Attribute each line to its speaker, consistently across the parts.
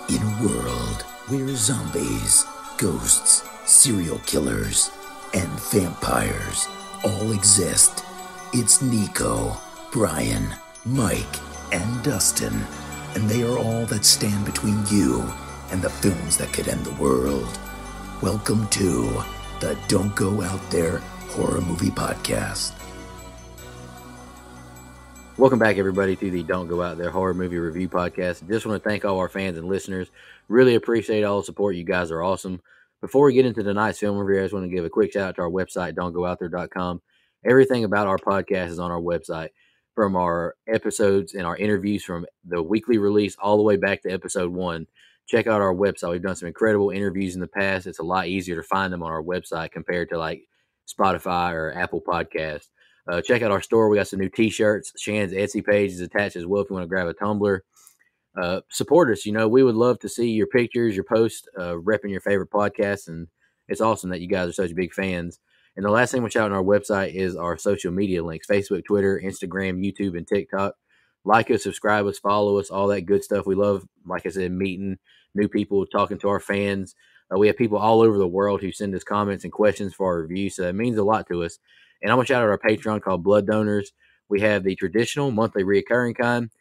Speaker 1: In a world where zombies, ghosts, serial killers, and vampires all exist, it's Nico, Brian, Mike, and Dustin, and they are all that stand between you and the films that could end the world. Welcome to the Don't Go Out There Horror Movie Podcast.
Speaker 2: Welcome back, everybody, to the Don't Go Out There Horror Movie Review Podcast. Just want to thank all our fans and listeners. Really appreciate all the support. You guys are awesome. Before we get into tonight's film review, I just want to give a quick shout out to our website, don'tgoouthere.com. Everything about our podcast is on our website, from our episodes and our interviews from the weekly release all the way back to episode 1. Check out our website. We've done some incredible interviews in the past. It's a lot easier to find them on our website compared to like Spotify or Apple Podcasts. Check out our store. We got some new t-shirts. Shan's Etsy page is attached as well if you want to grab a tumbler. Support us. You know, we would love to see your pictures, your posts, repping your favorite podcasts, and it's awesome that you guys are such big fans. And the last thing we'll shout on our website is our social media links: Facebook, Twitter, Instagram, YouTube, and TikTok. Like us, subscribe us, follow us, all that good stuff. We love, like I said, meeting new people, talking to our fans. We have people all over the world who send us comments and questions for our reviews, so that means a lot to us. And I'm going to shout out our Patreon called Blood Donors. We have the traditional monthly reoccurring kind.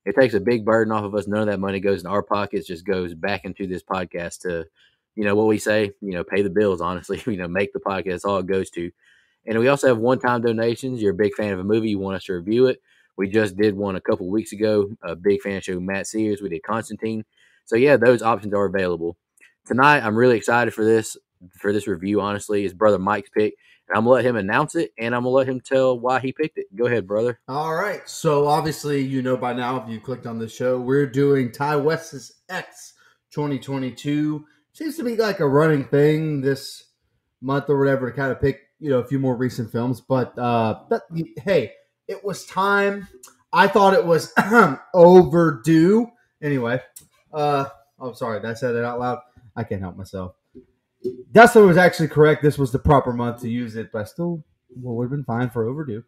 Speaker 2: It takes a big burden off of us. None of that money goes in our pockets, just goes back into this podcast to, you know, what we say, you know, pay the bills, honestly, you know, make the podcast. That's all it goes to. And we also have one-time donations. You're a big fan of a movie, you want us to review it. We just did one a couple weeks ago. A big fan show, Matt Sears. We did Constantine. So, yeah, those options are available. Tonight, I'm really excited for this review, honestly. It's Brother Mike's pick. And I'm going to let him announce it, and I'm going to let him tell why he picked it. Go ahead, brother.
Speaker 3: All right. So, obviously, you know by now, if you clicked on the show, we're doing Ty West's X 2022. Seems to be like a running thing this month or whatever to kind of pick, you know, a few more recent films. But, hey, it was time. I thought it was overdue. Anyway, I'm sorry. I said it out loud. I can't help myself. Dustin was actually correct. This was the proper month to use it, but I still would have been fine for overdue.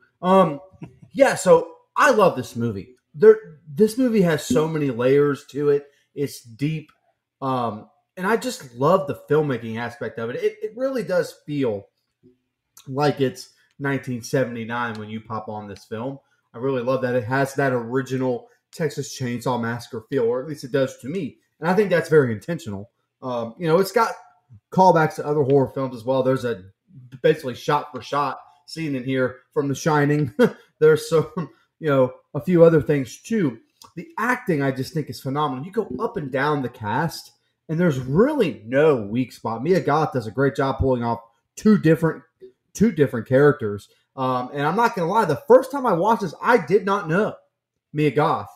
Speaker 3: Yeah, so I love this movie. This movie has so many layers to it. It's deep. And I just love the filmmaking aspect of it. It really does feel like it's 1979 when you pop on this film. I really love that. It has that original Texas Chainsaw Massacre feel, or at least it does to me. And I think that's very intentional. You know, it's got callbacks to other horror films as well. There's a basically shot for shot scene in here from The Shining. There's some, you know, a few other things too. The acting I just think is phenomenal. You go up and down the cast, and there's really no weak spot. Mia Goth does a great job pulling off two different characters. And I'm not gonna lie, the first time I watched this, I did not know Mia Goth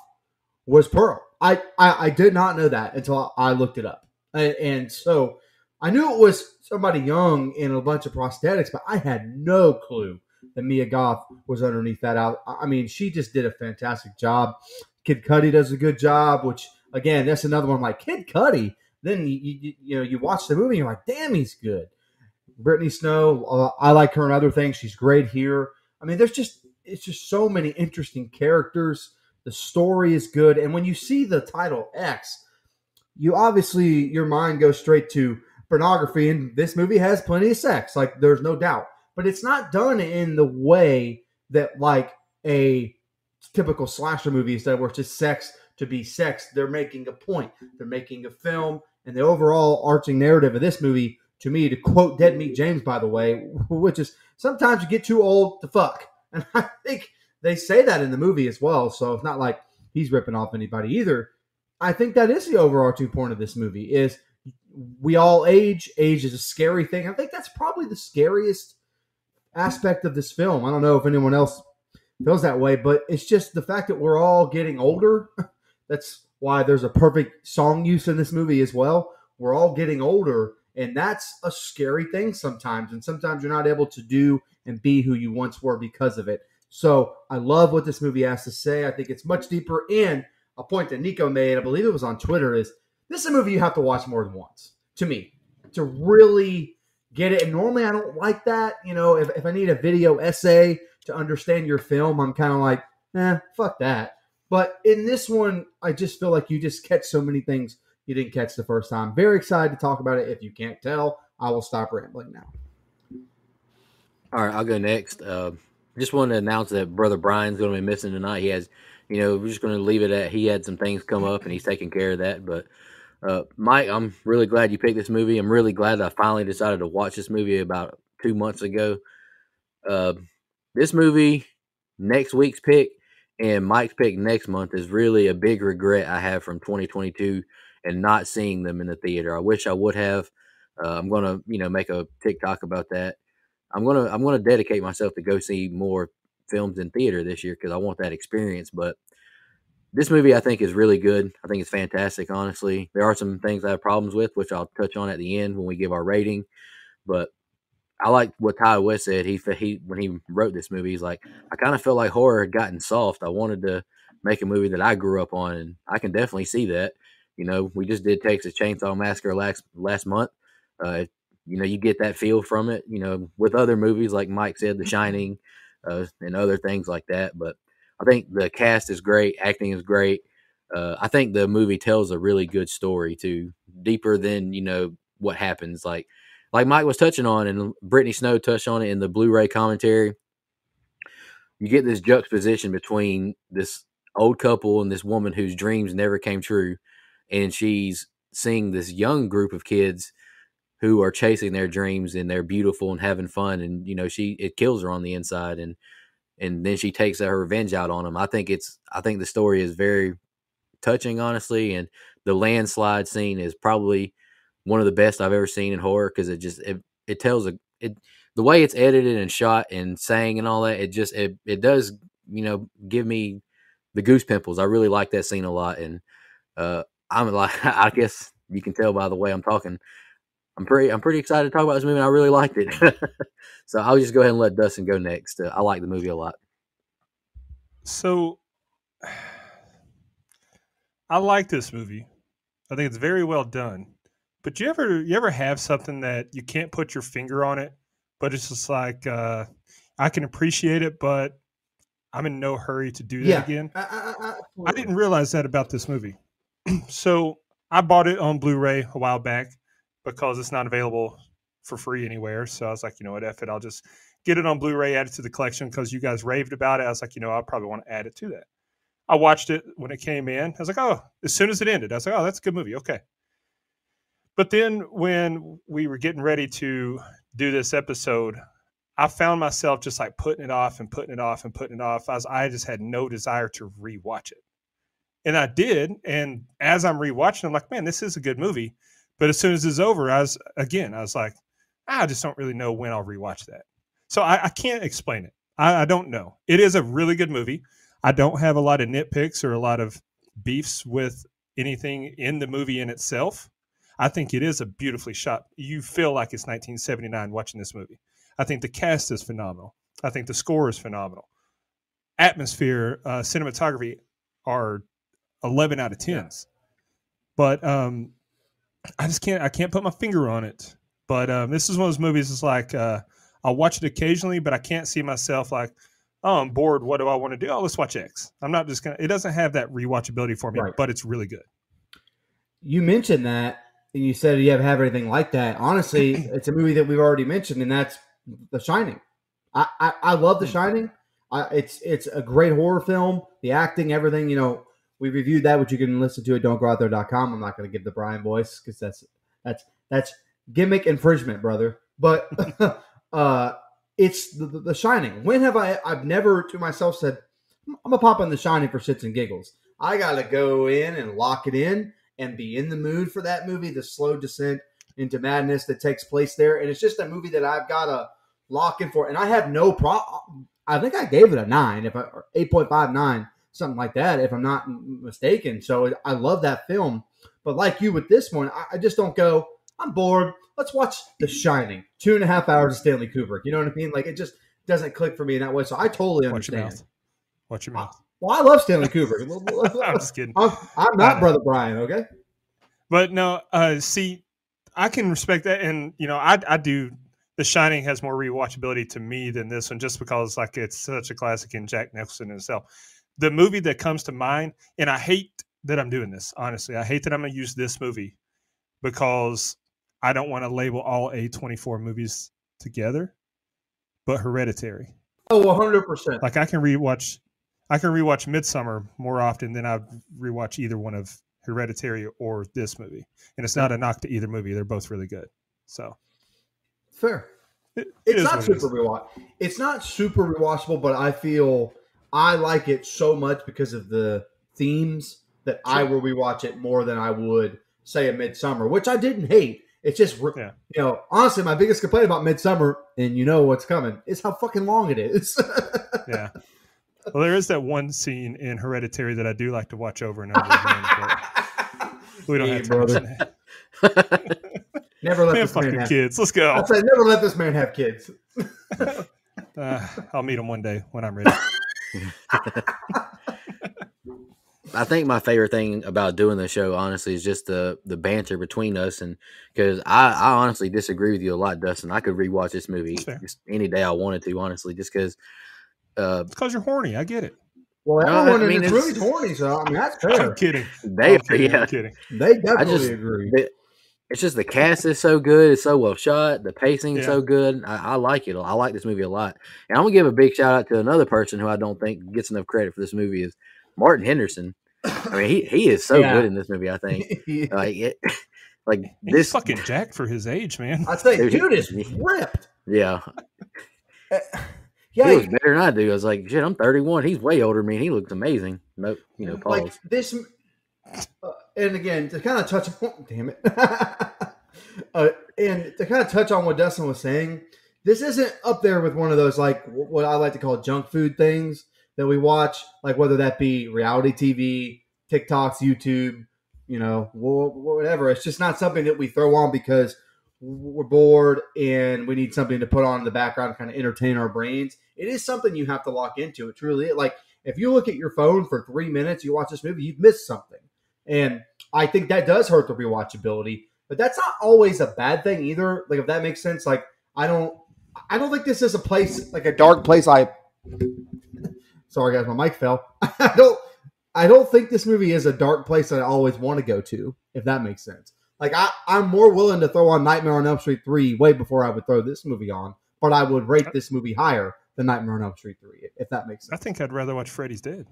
Speaker 3: was Pearl. I did not know that until I looked it up, and so I knew it was somebody young in a bunch of prosthetics, but I had no clue that Mia Goth was underneath that out. I mean, she just did a fantastic job. Kid Cudi does a good job, which, again, that's another one like Kid Cudi. Then, you watch the movie and you're like, damn, he's good. Brittany Snow, I like her in other things. She's great here. I mean, it's just so many interesting characters. The story is good. And when you see the title X, your mind goes straight to pornography, and this movie has plenty of sex, like there's no doubt, but it's not done in the way that like a typical slasher movie is done, where it's just sex to be sex. They're making a point, they're making a film, and the overall arching narrative of this movie, to me, to quote Dead Meat James, by the way, which is sometimes you get too old to fuck, and I think they say that in the movie as well, so it's not like he's ripping off anybody either. I think that is the overarching point of this movie, is we all age. Age is a scary thing. I think that's probably the scariest aspect of this film. I don't know if anyone else feels that way, but it's just the fact that we're all getting older. That's why there's a perfect song use in this movie as well. We're all getting older, and that's a scary thing sometimes. And sometimes you're not able to do and be who you once were because of it. So I love what this movie has to say. I think it's much deeper. And a point that Nico made, I believe it was on Twitter, is this is a movie you have to watch more than once, to me, to really get it. And normally I don't like that. You know, if I need a video essay to understand your film, I'm kind of like, fuck that. But in this one, I just feel like you just catch so many things you didn't catch the first time. Very excited to talk about it. If you can't tell, I will stop rambling now.
Speaker 2: All right, I'll go next. Just wanted to announce that Brother Brian's going to be missing tonight. He has, we're just going to leave it at he had some things come up and he's taking care of that. But Mike, I'm really glad you picked this movie. I'm really glad that I finally decided to watch this movie about 2 months ago. This movie, next week's pick, and Mike's pick next month is really a big regret I have from 2022 and not seeing them in the theater. I wish I would have. I'm gonna, make a TikTok about that. I'm gonna dedicate myself to go see more films in theater this year because I want that experience. But this movie I think is really good. I think it's fantastic. Honestly, there are some things I have problems with, which I'll touch on at the end when we give our rating. But I like what Ty West said. He when he wrote this movie, he's like, I kind of felt like horror had gotten soft. I wanted to make a movie that I grew up on, and I can definitely see that. We just did Texas Chainsaw Massacre last month. You get that feel from it. With other movies like Mike said, The Shining, and other things like that. But I think the cast is great, acting is great. I think the movie tells a really good story too, deeper than what happens. Like Mike was touching on, and Brittany Snow touched on it in the Blu-ray commentary. You get this juxtaposition between this old couple and this woman whose dreams never came true, and she's seeing this young group of kids who are chasing their dreams and they're beautiful and having fun, and it kills her on the inside, and then she takes her revenge out on them. I think the story is very touching, honestly, and the landslide scene is probably one of the best I've ever seen in horror because it tells the way it's edited and shot and sang and all that. It does give me the goose pimples. I really like that scene a lot, and I'm like, I guess you can tell by the way I'm talking. I'm pretty excited to talk about this movie. And I really liked it, so I'll just go ahead and let Dustin go next. I like the movie a lot.
Speaker 4: So I like this movie. I think it's very well done. But you ever have something that you can't put your finger on it, but it's just like I can appreciate it, but I'm in no hurry to do that again. I didn't realize that about this movie. So I bought it on Blu-ray a while back because it's not available for free anywhere. So I was like, you know what, F it, I'll just get it on Blu-ray, add it to the collection because you guys raved about it. I was like, I probably want to add it to that. I watched it when it came in. I was like, oh, as soon as it ended, I was like, oh, that's a good movie. Okay. But then when we were getting ready to do this episode, I found myself just like putting it off and putting it off and putting it off. I just had no desire to rewatch it. And I did. And as I'm rewatching, I'm like, man, this is a good movie. But as soon as it's over, I was like, I just don't really know when I'll rewatch that. So I can't explain it. I don't know. It is a really good movie. I don't have a lot of nitpicks or a lot of beefs with anything in the movie in itself. I think it is a beautifully shot. You feel like it's 1979 watching this movie. I think the cast is phenomenal. I think the score is phenomenal. Atmosphere, cinematography are 11 out of 10s. But I can't put my finger on it. But this is one of those movies that's like, I'll watch it occasionally, but I can't see myself like, oh, I'm bored. What do I want to do? Oh, let's watch X. I'm not just going to, it doesn't have that rewatchability for me, but it's really good.
Speaker 3: You mentioned that, and you said you have anything like that. Honestly, it's a movie that we've already mentioned, and that's The Shining. I love The Shining. It's a great horror film. The acting, everything, we reviewed that, which you can listen to at don'tgooutthere.com. I'm not going to give the Brian voice because that's gimmick infringement, brother. But it's the Shining. When have I've never to myself said, I'm going to pop on The Shining for shits and giggles. I got to go in and lock it in and be in the mood for that movie, the slow descent into madness that takes place there. And it's just a movie that I've got to lock in for. And I have no problem. I think I gave it a 9, or 8.59, something like that, if I'm not mistaken. So I love that film. But like you with this one, I just don't go, I'm bored. Let's watch The Shining. 2.5 hours of Stanley Kubrick. You know what I mean? Like, it just doesn't click for me in that way. So I totally understand.
Speaker 4: Watch your mouth.
Speaker 3: Well, I love Stanley Kubrick.
Speaker 4: I'm just kidding.
Speaker 3: I'm not Brother Brian, okay?
Speaker 4: But no, see, I can respect that. And, I do. The Shining has more rewatchability to me than this one just because, like, it's such a classic in Jack Nicholson himself. The movie that comes to mind, and I hate that I'm doing this. Honestly, I hate that I'm going to use this movie because I don't want to label all A24 movies together. But Hereditary.
Speaker 3: Oh, 100%.
Speaker 4: Like I can rewatch Midsummer more often than I rewatch either one of Hereditary or this movie. And it's not a knock to either movie; they're both really good. So
Speaker 3: fair.
Speaker 4: It's
Speaker 3: It's not super rewatchable, but I feel I like it so much because of the themes that I will rewatch it more than I would say a Midsummer, which I didn't hate. It's just, honestly, my biggest complaint about Midsummer, and you know what's coming, is how fucking long it is.
Speaker 4: Yeah. Well, there is that one scene in Hereditary that I do like to watch over and over again. But we don't have to mention that.
Speaker 3: Never let this man have
Speaker 4: kids. Let's go.
Speaker 3: I say never let this man have kids.
Speaker 4: I'll meet him one day when I'm ready.
Speaker 2: I think my favorite thing about doing the show, honestly, is just the banter between us, and because I honestly disagree with you a lot, Dustin. I could rewatch this movie just any day I wanted to, honestly, just because.
Speaker 4: It's because you're horny. I get it.
Speaker 3: Well, everyone in this movie's horny, so I mean that's fair.
Speaker 4: I'm kidding.
Speaker 2: I'm
Speaker 4: kidding.
Speaker 3: They definitely agree.
Speaker 2: It's just the cast is so good. It's so well shot. The pacing is so good. I like it. I like this movie a lot. And I'm gonna give a big shout out to another person who I don't think gets enough credit for this movie is Martin Henderson. I mean, he is so good in this movie. I think
Speaker 4: he's fucking jacked for his age, man.
Speaker 3: I say, dude is ripped.
Speaker 2: Yeah.
Speaker 3: Yeah,
Speaker 2: he looks better than I do. I was like, shit, I'm 31. He's way older than me. He looks amazing. Nope, pause.
Speaker 3: Like this, and again, to kind of touch on, damn it, and to kind of touch on what Dustin was saying, this isn't up there with one of those like what I like to call junk food things that we watch, like whether that be reality TV, TikToks, YouTube, whatever. It's just not something that we throw on because we're bored and we need something to put on in the background to kind of entertain our brains. It is something you have to lock into. It truly is. Like if you look at your phone for 3 minutes, you watch this movie, you've missed something. And I think that does hurt the rewatchability, but that's not always a bad thing either. Like if that makes sense, like I don't think this is a place, like a dark place. Sorry guys, my mic fell. I don't think this movie is a dark place that I always want to go to, if that makes sense. Like I'm more willing to throw on Nightmare on Elm Street 3 way before I would throw this movie on, but I would rate this movie higher than Nightmare on Elm Street 3, if that makes sense.
Speaker 4: I think I'd rather watch Freddy's Dead.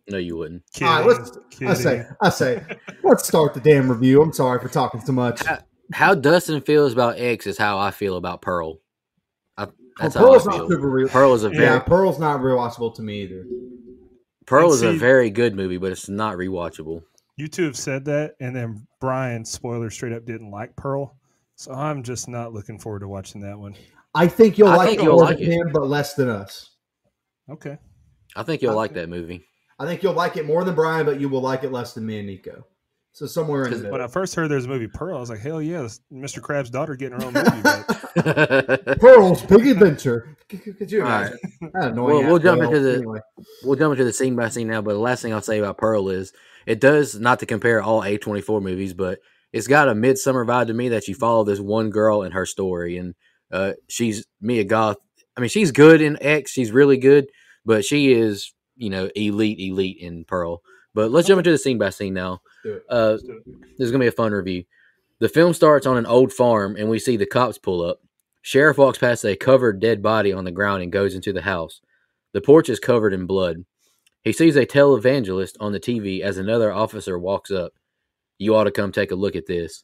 Speaker 2: No, you wouldn't.
Speaker 3: All right, I say, let's start the damn review. I'm sorry for talking so much.
Speaker 2: How Dustin feels about X is how I feel about Pearl. That's
Speaker 3: Pearl's
Speaker 2: how I feel.
Speaker 3: not super real.
Speaker 2: Pearl is
Speaker 3: Pearl's not rewatchable to me either.
Speaker 2: Pearl is a very good movie, but it's not rewatchable.
Speaker 4: You two have said that, and then Brian, spoiler, straight up didn't like Pearl, so I'm just not looking forward to watching that one.
Speaker 3: I think you'll like it more than him, but less than us.
Speaker 4: Okay.
Speaker 2: I think you'll like that movie.
Speaker 3: I think you'll like it more than Brian, but you will like it less than me and Nico. So somewhere in there.
Speaker 4: When I first heard there's a movie Pearl, I was like, hell yeah, this Mr. Krabs' daughter getting her own movie. But...
Speaker 3: Pearl's Big Adventure. Could you imagine? Right.
Speaker 2: We'll jump into the scene by scene now, but the last thing I'll say about Pearl is it does, not to compare all A24 movies, but it's got a Midsummer vibe to me that you follow this one girl and her story. And she's Mia Goth. I mean, she's good in X. She's really good, but she is, elite in Pearl. But let's jump into the scene by scene now. This is going to be a fun review. The film starts on an old farm, and we see the cops pull up. Sheriff walks past a covered dead body on the ground and goes into the house. The porch is covered in blood. He sees a televangelist on the TV as another officer walks up. You ought to come take a look at this.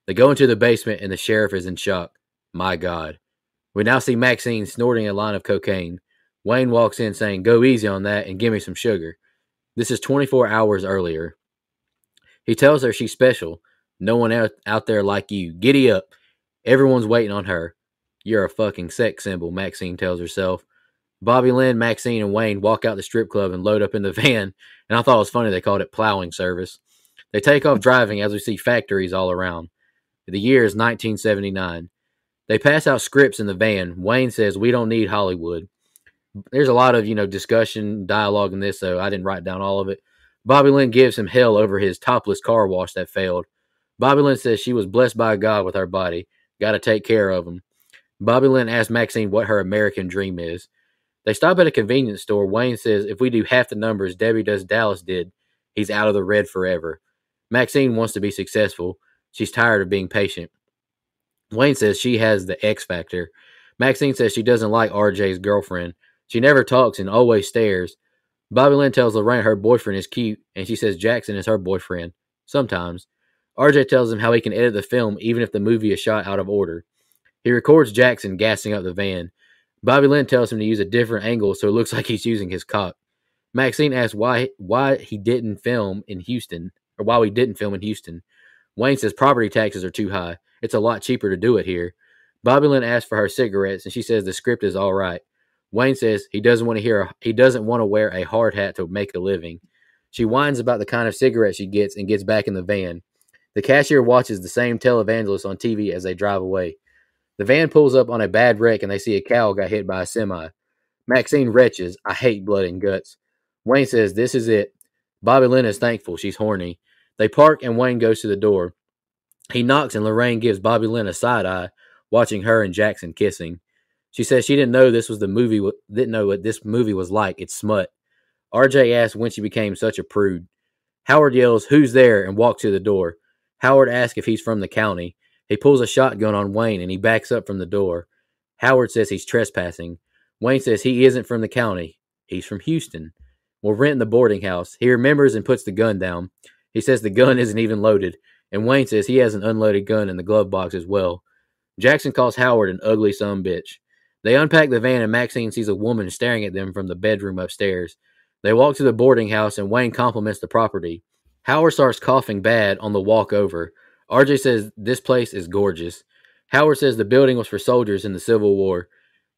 Speaker 2: They go into the basement, and the sheriff is in shock. My God. We now see Maxine snorting a line of cocaine. Wayne walks in saying, go easy on that and give me some sugar. This is 24 hours earlier. He tells her she's special. No one out there like you. Giddy up. Everyone's waiting on her. You're a fucking sex symbol, Maxine tells herself. Bobby Lynn, Maxine, and Wayne walk out the strip club and load up in the van, and I thought it was funny they called it plowing service. They take off driving as we see factories all around. The year is 1979. They pass out scripts in the van. Wayne says, we don't need Hollywood. There's a lot of, discussion, dialogue in this, so I didn't write down all of it. Bobby Lynn gives him hell over his topless car wash that failed. Bobby Lynn says she was blessed by God with her body. Got to take care of him. Bobby Lynn asks Maxine what her American dream is. They stop at a convenience store. Wayne says, if we do half the numbers Debbie Does Dallas did, He's out of the red forever. Maxine wants to be successful. She's tired of being patient. Wayne says she has the X factor. Maxine says she doesn't like RJ's girlfriend. She never talks and always stares. Bobby Lynn tells Lorraine her boyfriend is cute, and she says Jackson is her boyfriend. Sometimes. RJ tells him how he can edit the film even if the movie is shot out of order. He records Jackson gassing up the van. Bobby Lynn tells him to use a different angle so it looks like he's using his cock. Maxine asks why he didn't film in Houston, or why we didn't film in Houston. Wayne says property taxes are too high. It's a lot cheaper to do it here. Bobby Lynn asks for her cigarettes, and she says the script is all right. Wayne says he doesn't want to wear a hard hat to make a living. She whines about the kind of cigarettes she gets and gets back in the van. The cashier watches the same televangelist on TV as they drive away. The van pulls up on a bad wreck and they see a cow got hit by a semi. Maxine retches, I hate blood and guts. Wayne says this is it. Bobby Lynn is thankful. She's horny. They park and Wayne goes to the door. He knocks and Lorraine gives Bobby Lynn a side eye, watching her and Jackson kissing. She says she didn't know didn't know what this movie was like. It's smut. RJ asks when she became such a prude. Howard yells, "Who's there?" and walks to the door. Howard asks if he's from the county. He pulls a shotgun on Wayne and he backs up from the door. Howard says he's trespassing. Wayne says he isn't from the county. He's from Houston. We'll rent the boarding house. He remembers and puts the gun down. He says the gun isn't even loaded. And Wayne says he has an unloaded gun in the glove box as well. Jackson calls Howard an ugly sumbitch. They unpack the van and Maxine sees a woman staring at them from the bedroom upstairs. They walk to the boarding house and Wayne compliments the property. Howard starts coughing bad on the walk over. RJ says this place is gorgeous. Howard says the building was for soldiers in the Civil War.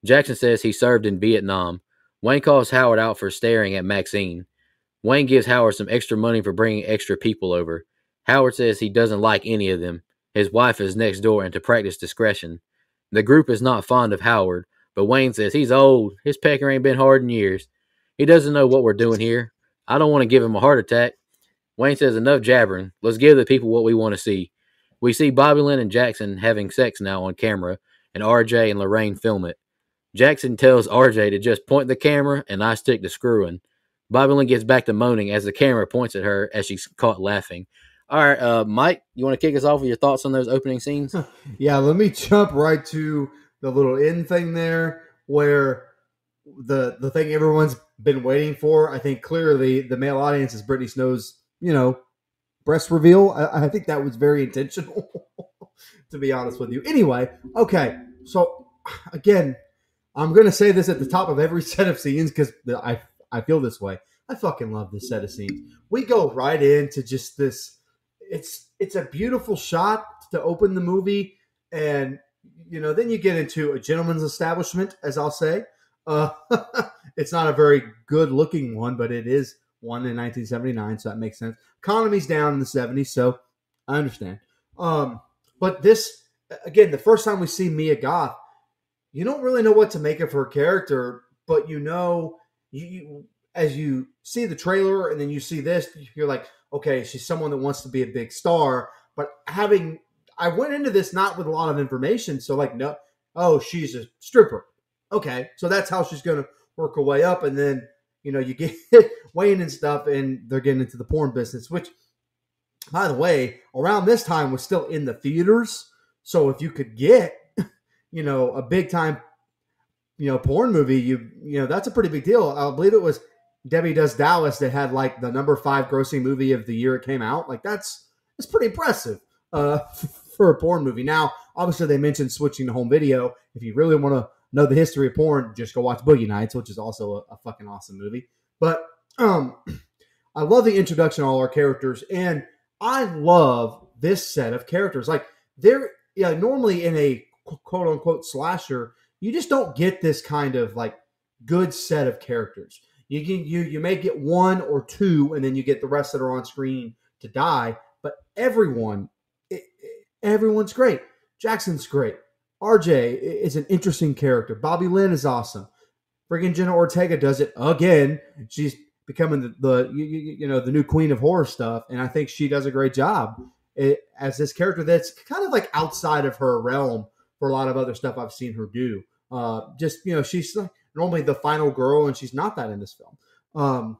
Speaker 2: Jackson says he served in Vietnam. Wayne calls Howard out for staring at Maxine. Wayne gives Howard some extra money for bringing extra people over. Howard says he doesn't like any of them. His wife is next door and to practice discretion. The group is not fond of Howard, but Wayne says he's old. His pecker ain't been hard in years. He doesn't know what we're doing here. I don't want to give him a heart attack. Wayne says enough jabbering. Let's give the people what we want to see. We see Bobby Lynn and Jackson having sex now on camera, and RJ and Lorraine film it. Jackson tells RJ to just point the camera, and I stick to screwing. Bobby Lynn gets back to moaning as the camera points at her as she's caught laughing. All right, Mike, you want to kick us off with your thoughts on those opening scenes?
Speaker 3: Yeah, let me jump right to the little end thing there where the thing everyone's been waiting for. I think clearly the male audience is Brittany Snow's, breast reveal. I think that was very intentional, to be honest with you. Anyway, okay, so again, I'm going to say this at the top of every set of scenes because I feel this way. I fucking love this set of scenes. We go right into just this. It's a beautiful shot to open the movie, and then you get into a gentleman's establishment, as I'll say. It's not a very good looking one, but it is one in 1979, so that makes sense. Economy's down in the 70s, so I understand. But this, again, the first time we see Mia Goth, you don't really know what to make of her character, but you as you see the trailer and then you see this, you're like, okay, she's someone that wants to be a big star. But I went into this not with a lot of information, so no, she's a stripper. Okay, so that's how she's going to work her way up, and then you get Wayne and stuff, and they're getting into the porn business, which, by the way, around this time was still in the theaters. So if you could get a big time porn movie, that's a pretty big deal. I believe it was Debbie Does Dallas that had the number 5 grossing movie of the year it came out. That's pretty impressive for a porn movie. Now, obviously, they mentioned switching to home video. If you really want to know the history of porn, just go watch Boogie Nights, which is also a fucking awesome movie. But I love the introduction of all our characters, and I love this set of characters. Normally in a quote unquote slasher, you just don't get this kind of good set of characters. You may get one or two, and then you get the rest that are on screen to die. But everyone's great. Jackson's great. RJ is an interesting character. Bobby Lynn is awesome. Friggin' Jenna Ortega does it again. She's becoming the new queen of horror stuff, and I think she does a great job as this character that's kind of outside of her realm for a lot of other stuff I've seen her do. She's normally the final girl, and she's not that in this film.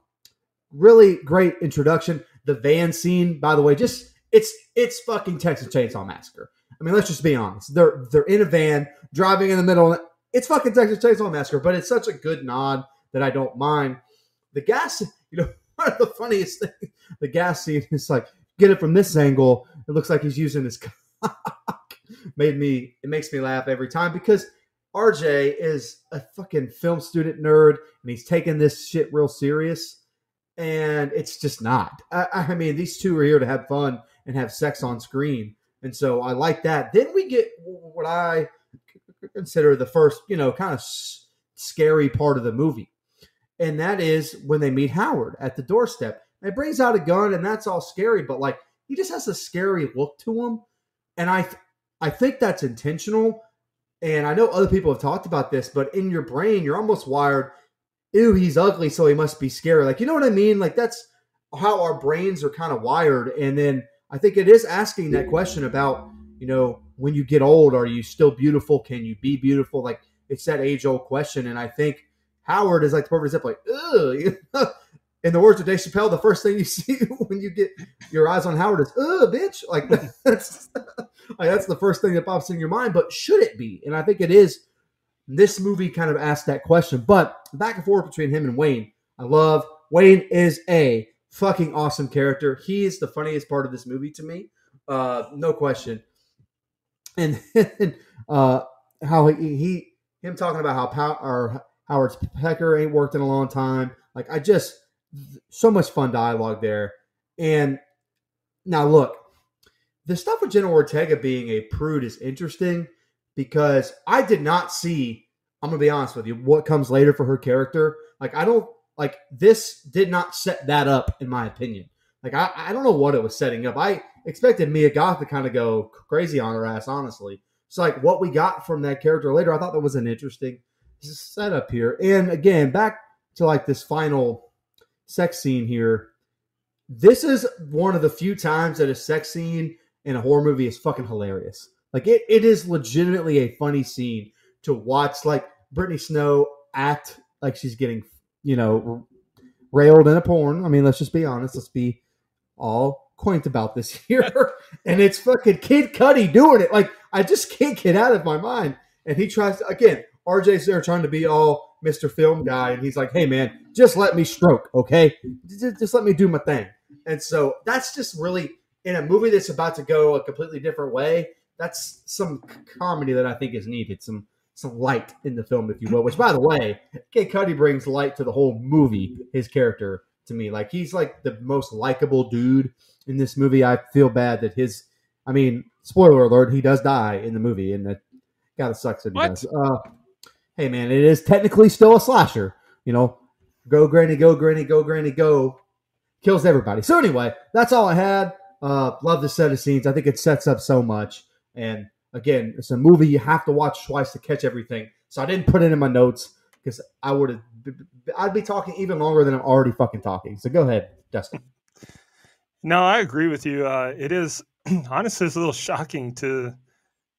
Speaker 3: Really great introduction. The van scene, by the way, just it's fucking Texas Chainsaw Massacre. I mean, let's just be honest. They're in a van driving in the middle. It's fucking Texas Chainsaw Massacre, but it's such a good nod that I don't mind. The gas, one of the funniest things, the gas scene is like, get it from this angle. It looks like he's using his cock. It makes me laugh every time because RJ is a fucking film student nerd and he's taking this shit real serious. And it's just not. I mean, these two are here to have fun and have sex on screen. And so I like that. Then we get what I consider the first, kind of scary part of the movie. And that is when they meet Howard at the doorstep. And he brings out a gun and that's all scary, but like he just has a scary look to him. And I think that's intentional. And I know other people have talked about this, but in your brain, you're almost wired, ew, he's ugly, so he must be scary. Like, you know what I mean? Like that's how our brains are kind of wired. And then I think it is asking that question about, when you get old, are you still beautiful? Can you be beautiful? Like it's that age old question. And I think Howard is like the perfect example, like, ugh. In the words of Dave Chappelle, the first thing you see when you get your eyes on Howard is, ugh, bitch. Like that's the first thing that pops in your mind. But should it be? And I think it is. This movie kind of asked that question. But back and forth between him and Wayne, I love. Wayne is a fucking awesome character. He is the funniest part of this movie to me, no question. And then how him talking about how Howard's pecker ain't worked in a long time. Like so much fun dialogue there. And now look, the stuff with Jenna Ortega being a prude is interesting because I did not see, I'm going to be honest with you, what comes later for her character. Like this did not set that up in my opinion. Like I don't know what it was setting up. I expected Mia Goth to kind of go crazy on her ass, honestly. So like what we got from that character later, I thought that was an interesting setup here. And again, back to like this final sex scene here. This is one of the few times that a sex scene in a horror movie is fucking hilarious. Like it is legitimately a funny scene to watch. Like Brittany Snow act like she's getting, railed in a porn. I mean, let's just be honest. Let's be all quaint about this here. And it's fucking Kid Cudi doing it. Like I just can't get out of my mind. And he tries to, again, RJ's there trying to be all Mr. Film guy. And he's like, hey, man, just let me stroke, okay? Just let me do my thing. And so that's just really, in a movie that's about to go a completely different way, that's some comedy that I think is needed, some light in the film, if you will. Which, by the way, Kid Cudi brings light to the whole movie, his character, to me. Like, he's like the most likable dude in this movie. I feel bad that spoiler alert, he does die in the movie, and that kind of sucks that he does. Hey, man, it is technically still a slasher. Go granny, go granny, go granny, go. Kills everybody. So anyway, that's all I had. Love the set of scenes. I think it sets up so much. And again, it's a movie you have to watch twice to catch everything. So I didn't put it in my notes because I'd be talking even longer than I'm already fucking talking. So go ahead, Dustin.
Speaker 4: No, I agree with you. It is honestly, it's a little shocking to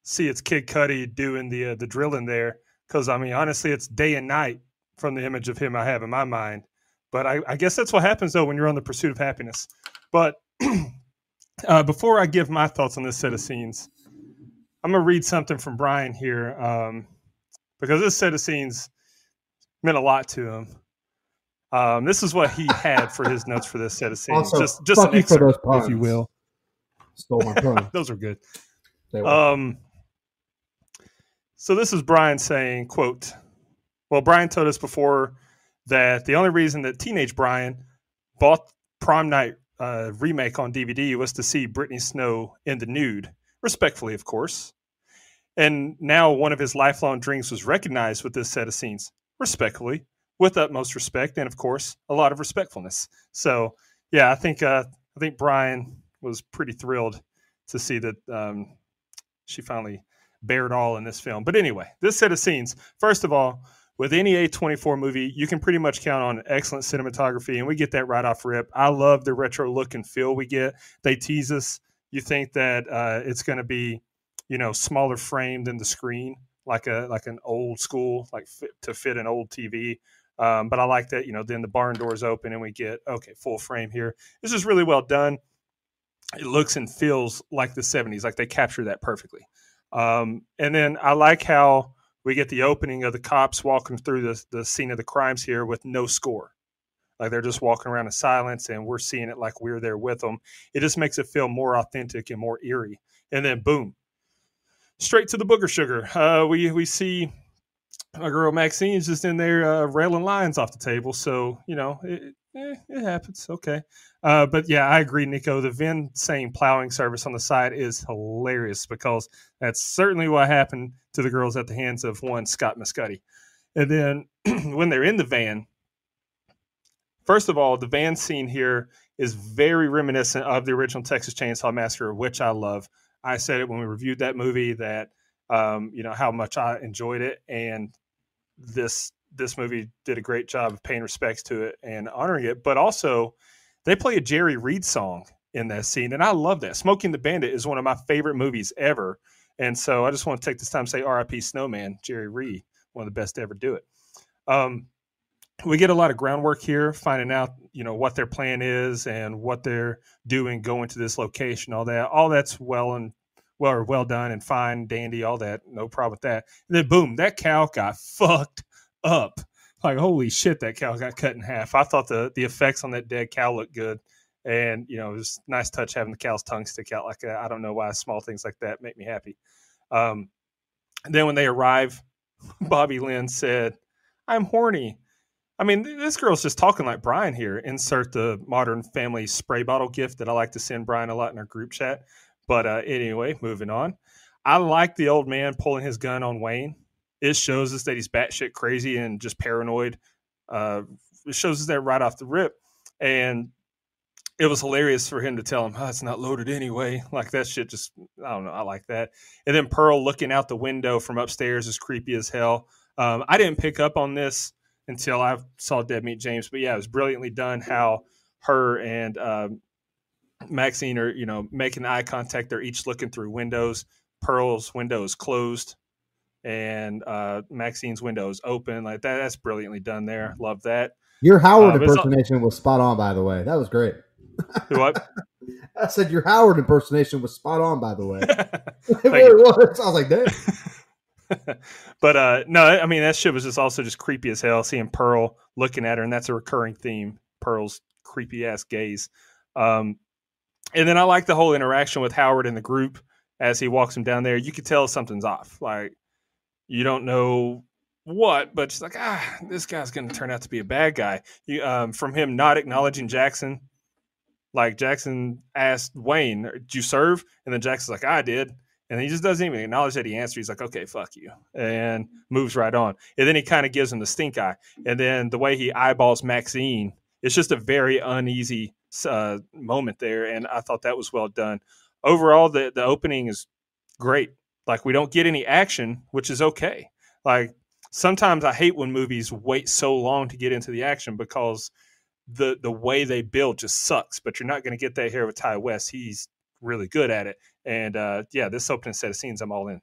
Speaker 4: see it's Kid Cudi doing the drilling there. Because, I mean, honestly, it's day and night from the image of him I have in my mind. But I guess that's what happens, though, when you're on the pursuit of happiness. But before I give my thoughts on this set of scenes, I'm going to read something from Brian here because this set of scenes meant a lot to him. This is what he had for his notes for this set of scenes.
Speaker 3: Also,
Speaker 4: just an excerpt, if you will.
Speaker 3: Stole my pun.
Speaker 4: Those are good. So this is Brian saying, quote, well, Brian told us before that the only reason that teenage Brian bought Prom Night remake on DVD was to see Brittany Snow in the nude, respectfully, of course. And now one of his lifelong dreams was recognized with this set of scenes, respectfully, with utmost respect, and of course, a lot of respectfulness. So, yeah, I think Brian was pretty thrilled to see that she finally bared all in this film. But anyway, this set of scenes, first of all, with any A24 movie, you can pretty much count on excellent cinematography, and we get that right off rip. I love the retro look and feel we get. They tease us. You think that it's going to be, smaller frame than the screen, like an old school, to fit an old TV. But I like that, then the barn doors open and we get, okay, full frame here. This is really well done. It looks and feels like the 70s, like they capture that perfectly. And then I like how we get the opening of the cops walking through the scene of the crimes here with no score. Like they're just walking around in silence and we're seeing it like we're there with them. It just makes it feel more authentic and more eerie. And then boom, straight to the booger sugar. We see my girl Maxine's just in there railing lines off the table. So, it happens. Okay. But yeah, I agree, Nico. The Vin saying plowing service on the side is hilarious because that's certainly what happened to the girls at the hands of one Scott Muscuddy. And then when they're in the van, first of all, the van scene here is very reminiscent of the original Texas Chainsaw Massacre, which I love. I said it when we reviewed that movie that, how much I enjoyed it. And this movie did a great job of paying respects to it and honoring it. But also, they play a Jerry Reed song in that scene, and I love that. Smoking the Bandit is one of my favorite movies ever. And so I just want to take this time to say R.I.P. Snowman, Jerry Reed, one of the best to ever do it. We get a lot of groundwork here, finding out, what their plan is and what they're doing, going to this location, all that. All that's well done and fine, dandy, all that. No problem with that. And then boom, that cow got fucked up. Like, holy shit, that cow got cut in half. I thought the effects on that dead cow looked good. And, it was a nice touch having the cow's tongue stick out like that. I don't know why small things like that make me happy. And then when they arrive, Bobby Lynn said, "I'm horny." I mean, this girl's just talking like Brian here. Insert the Modern Family spray bottle gift that I like to send Brian a lot in our group chat. But anyway, moving on. I like the old man pulling his gun on Wayne. It shows us that he's batshit crazy and just paranoid. It shows us that right off the rip. And it was hilarious for him to tell him, it's not loaded anyway. Like that shit just, I don't know. I like that. And then Pearl looking out the window from upstairs is creepy as hell. I didn't pick up on this until I saw Dead Meat James. But yeah, it was brilliantly done how her and Maxine are, making eye contact. They're each looking through windows. Pearl's window is closed and Maxine's window is open. Like that. That's brilliantly done there. Love that.
Speaker 3: Your Howard impersonation was spot on, by the way. That was great.
Speaker 4: What?
Speaker 3: I said your Howard impersonation was spot on, by the way. It really was. I was like, damn.
Speaker 4: But no, I mean, that shit was just also just creepy as hell, seeing Pearl looking at her, and that's a recurring theme, Pearl's creepy ass gaze. And then I like the whole interaction with Howard and the group as he walks him down there. You could tell something's off. Like, you don't know what, but she's like, this guy's going to turn out to be a bad guy. From him not acknowledging Jackson, like Jackson asked Wayne, "Did you serve?" And then Jackson's like, "I did." And he just doesn't even acknowledge that he answered. He's like, "Okay, fuck you," and moves right on. And then he kind of gives him the stink eye. And then the way he eyeballs Maxine, it's just a very uneasy moment there. And I thought that was well done. Overall, the opening is great. Like, we don't get any action, which is okay. Like, sometimes I hate when movies wait so long to get into the action because the way they build just sucks. But you're not going to get that here with Ty West. He's really good at it. And this opening set of scenes, I'm all in.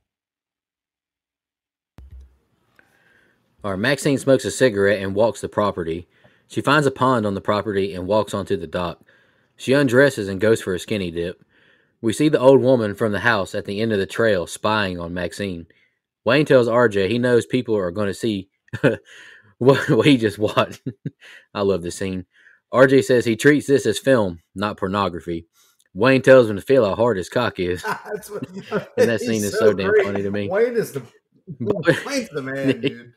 Speaker 2: All right, Maxine smokes a cigarette and walks the property. She finds a pond on the property and walks onto the dock. She undresses and goes for a skinny dip. We see the old woman from the house at the end of the trail spying on Maxine. Wayne tells RJ he knows people are going to see what he just watched. I love this scene. RJ says he treats this as film, not pornography. Wayne tells him to feel how hard his cock is. And that scene is so damn funny to me.
Speaker 3: Wayne's the man, dude.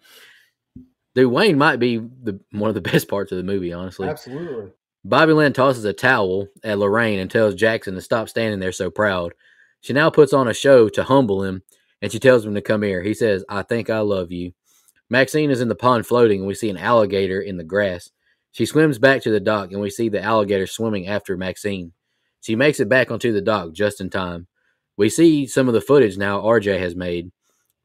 Speaker 2: Dude, Wayne might be one of the best parts of the movie, honestly.
Speaker 3: Absolutely.
Speaker 2: Bobby Lynn tosses a towel at Lorraine and tells Jackson to stop standing there so proud. She now puts on a show to humble him, and she tells him to come here. He says, "I think I love you." Maxine is in the pond floating, and we see an alligator in the grass. She swims back to the dock, and we see the alligator swimming after Maxine. She makes it back onto the dock just in time. We see some of the footage now RJ has made.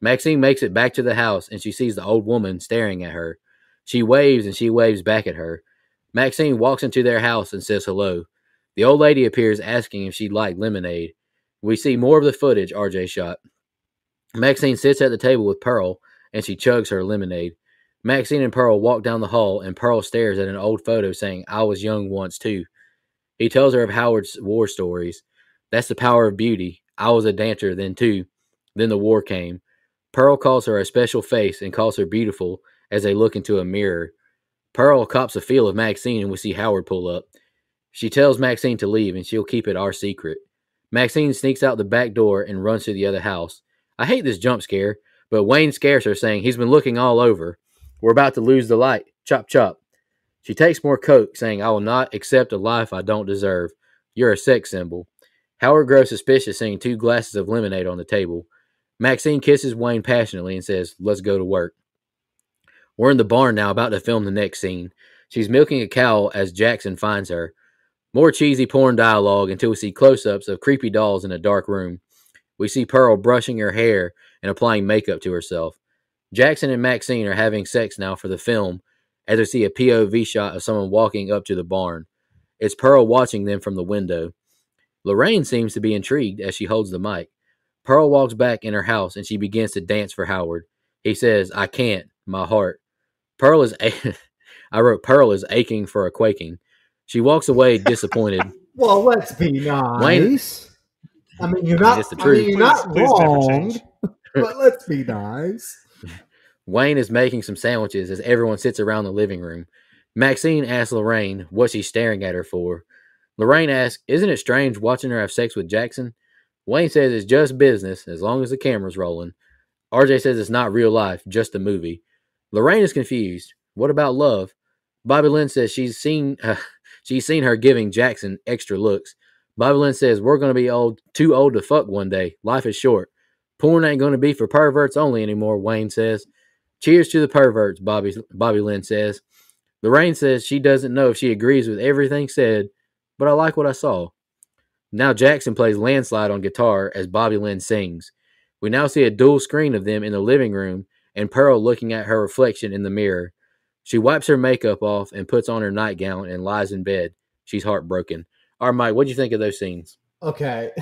Speaker 2: Maxine makes it back to the house, and she sees the old woman staring at her. She waves, and she waves back at her. Maxine walks into their house and says hello. The old lady appears asking if she'd like lemonade. We see more of the footage RJ shot. Maxine sits at the table with Pearl, and she chugs her lemonade. Maxine and Pearl walk down the hall, and Pearl stares at an old photo saying, "I was young once too." He tells her of Howard's war stories. "That's the power of beauty. I was a dancer then too. Then the war came." Pearl calls her a special face and calls her beautiful as they look into a mirror. Pearl cops a feel of Maxine and we see Howard pull up. She tells Maxine to leave and she'll keep it our secret. Maxine sneaks out the back door and runs to the other house. I hate this jump scare, but Wayne scares her, saying he's been looking all over. "We're about to lose the light. Chop, chop." She takes more coke, saying, "I will not accept a life I don't deserve. You're a sex symbol." Howard grows suspicious, seeing 2 glasses of lemonade on the table. Maxine kisses Wayne passionately and says, "Let's go to work." We're in the barn now, about to film the next scene. She's milking a cow as Jackson finds her. More cheesy porn dialogue until we see close-ups of creepy dolls in a dark room. We see Pearl brushing her hair and applying makeup to herself. Jackson and Maxine are having sex now for the film as we see a POV shot of someone walking up to the barn. It's Pearl watching them from the window. Lorraine seems to be intrigued as she holds the mic. Pearl walks back in her house and she begins to dance for Howard. He says, "I can't, my heart." Pearl is I wrote Pearl is aching for a quaking. She walks away disappointed.
Speaker 3: Well, let's be nice.
Speaker 2: Wayne,
Speaker 3: I mean, you're not.
Speaker 2: it's the
Speaker 3: I
Speaker 2: truth.
Speaker 3: mean, you're not
Speaker 4: Please never
Speaker 3: wrong.
Speaker 4: change.
Speaker 3: But let's be nice.
Speaker 2: Wayne is making some sandwiches as everyone sits around the living room. Maxine asks Lorraine what she's staring at her for. Lorraine asks, "Isn't it strange watching her have sex with Jackson?" Wayne says it's just business as long as the camera's rolling. RJ says it's not real life, just a movie. Lorraine is confused. What about love? Bobby Lynn says she's seen her giving Jackson extra looks. Bobby Lynn says we're going to be too old to fuck one day. Life is short. Porn ain't going to be for perverts only anymore, Wayne says. Cheers to the perverts, Bobby Lynn says. Lorraine says she doesn't know if she agrees with everything said, but I like what I saw. Now Jackson plays Landslide on guitar as Bobby Lynn sings. We now see a dual screen of them in the living room and Pearl looking at her reflection in the mirror. She wipes her makeup off and puts on her nightgown and lies in bed. She's heartbroken. All right, Mike, what'd you think of those scenes?
Speaker 3: Okay.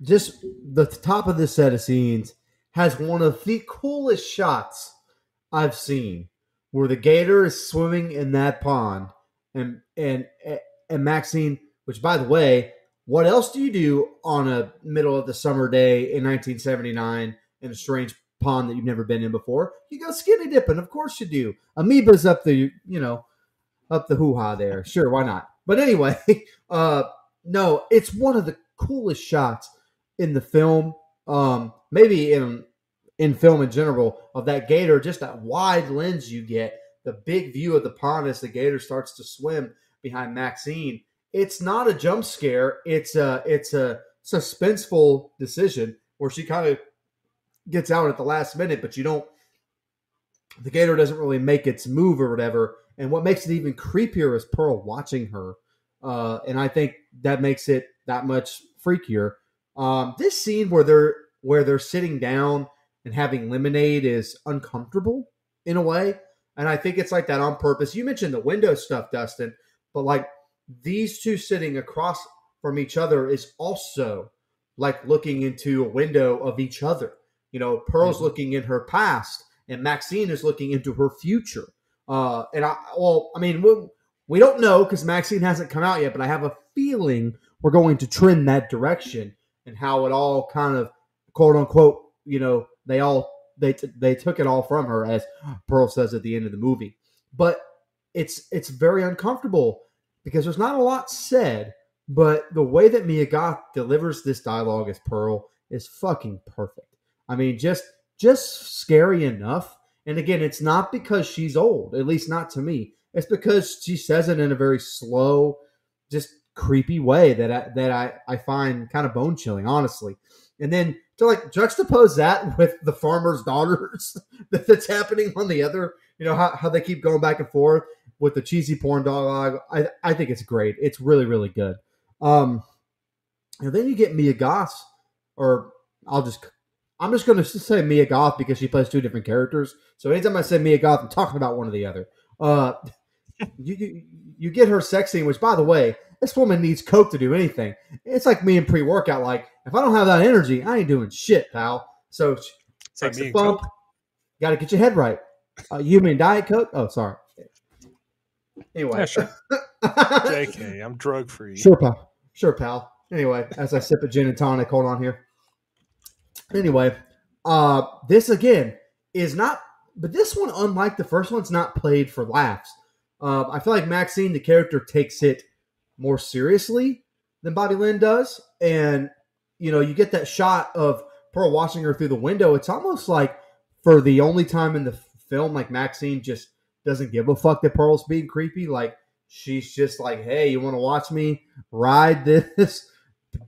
Speaker 3: Just the top of this set of scenes has one of the coolest shots I've seen, where the gator is swimming in that pond, and Maxine. Which, by the way, what else do you do on a middle of the summer day in 1979 in a strange pond that you've never been in before? You go skinny dipping, of course you do. Amoebas up the hoo-ha there. Sure, why not? But anyway, no, it's one of the coolest shots in the film, maybe in film in general, of that gator, just that wide lens you get, the big view of the pond as the gator starts to swim behind Maxine. It's not a jump scare. It's a suspenseful decision where she kind of gets out at the last minute, but the gator doesn't really make its move or whatever. And what makes it even creepier is Pearl watching her. And I think that makes it that much freakier. This scene where they're sitting down and having lemonade is uncomfortable in a way. And I think it's like that on purpose. You mentioned the window stuff, Dustin, but like these two sitting across from each other is also like looking into a window of each other. You know, Pearl's looking in her past and Maxine is looking into her future. We don't know because Maxine hasn't come out yet, but I have a feeling we're going to trend that direction and how it all kind of, quote unquote, you know, they took it all from her, as Pearl says at the end of the movie. But it's very uncomfortable because there's not a lot said, but the way that Mia Goth delivers this dialogue as Pearl is fucking perfect. I mean, just scary enough. And again, it's not because she's old, at least not to me. It's because she says it in a very slow, just creepy way that I find kind of bone chilling, honestly. And then to like juxtapose that with the farmer's daughters that's happening on the other, you know, how they keep going back and forth with the cheesy porn dialogue. I think it's great. It's really, really good. And then you get Mia Goth, or I'm just going to say Mia Goth because she plays two different characters. So anytime I say Mia Goth, I'm talking about one or the other. You get her sex scene, which, by the way, this woman needs coke to do anything. It's like me in pre-workout. Like, if I don't have that energy, I ain't doing shit, pal. So takes a bump. Got to get your head right. You mean Diet Coke? Oh, sorry. Anyway.
Speaker 4: Yeah, sure. JK, I'm drug free.
Speaker 3: Sure, pal. Sure, pal. Anyway, as I sip a gin and tonic, hold on here. Anyway, this again is not, but this one, unlike the first one's not played for laughs. I feel like Maxine, the character, takes it more seriously than Bobby Lynn does. And, you get that shot of Pearl watching her through the window. It's almost like for the only time in the film, like Maxine just doesn't give a fuck that Pearl's being creepy. Like, she's just like, hey, you want to watch me ride this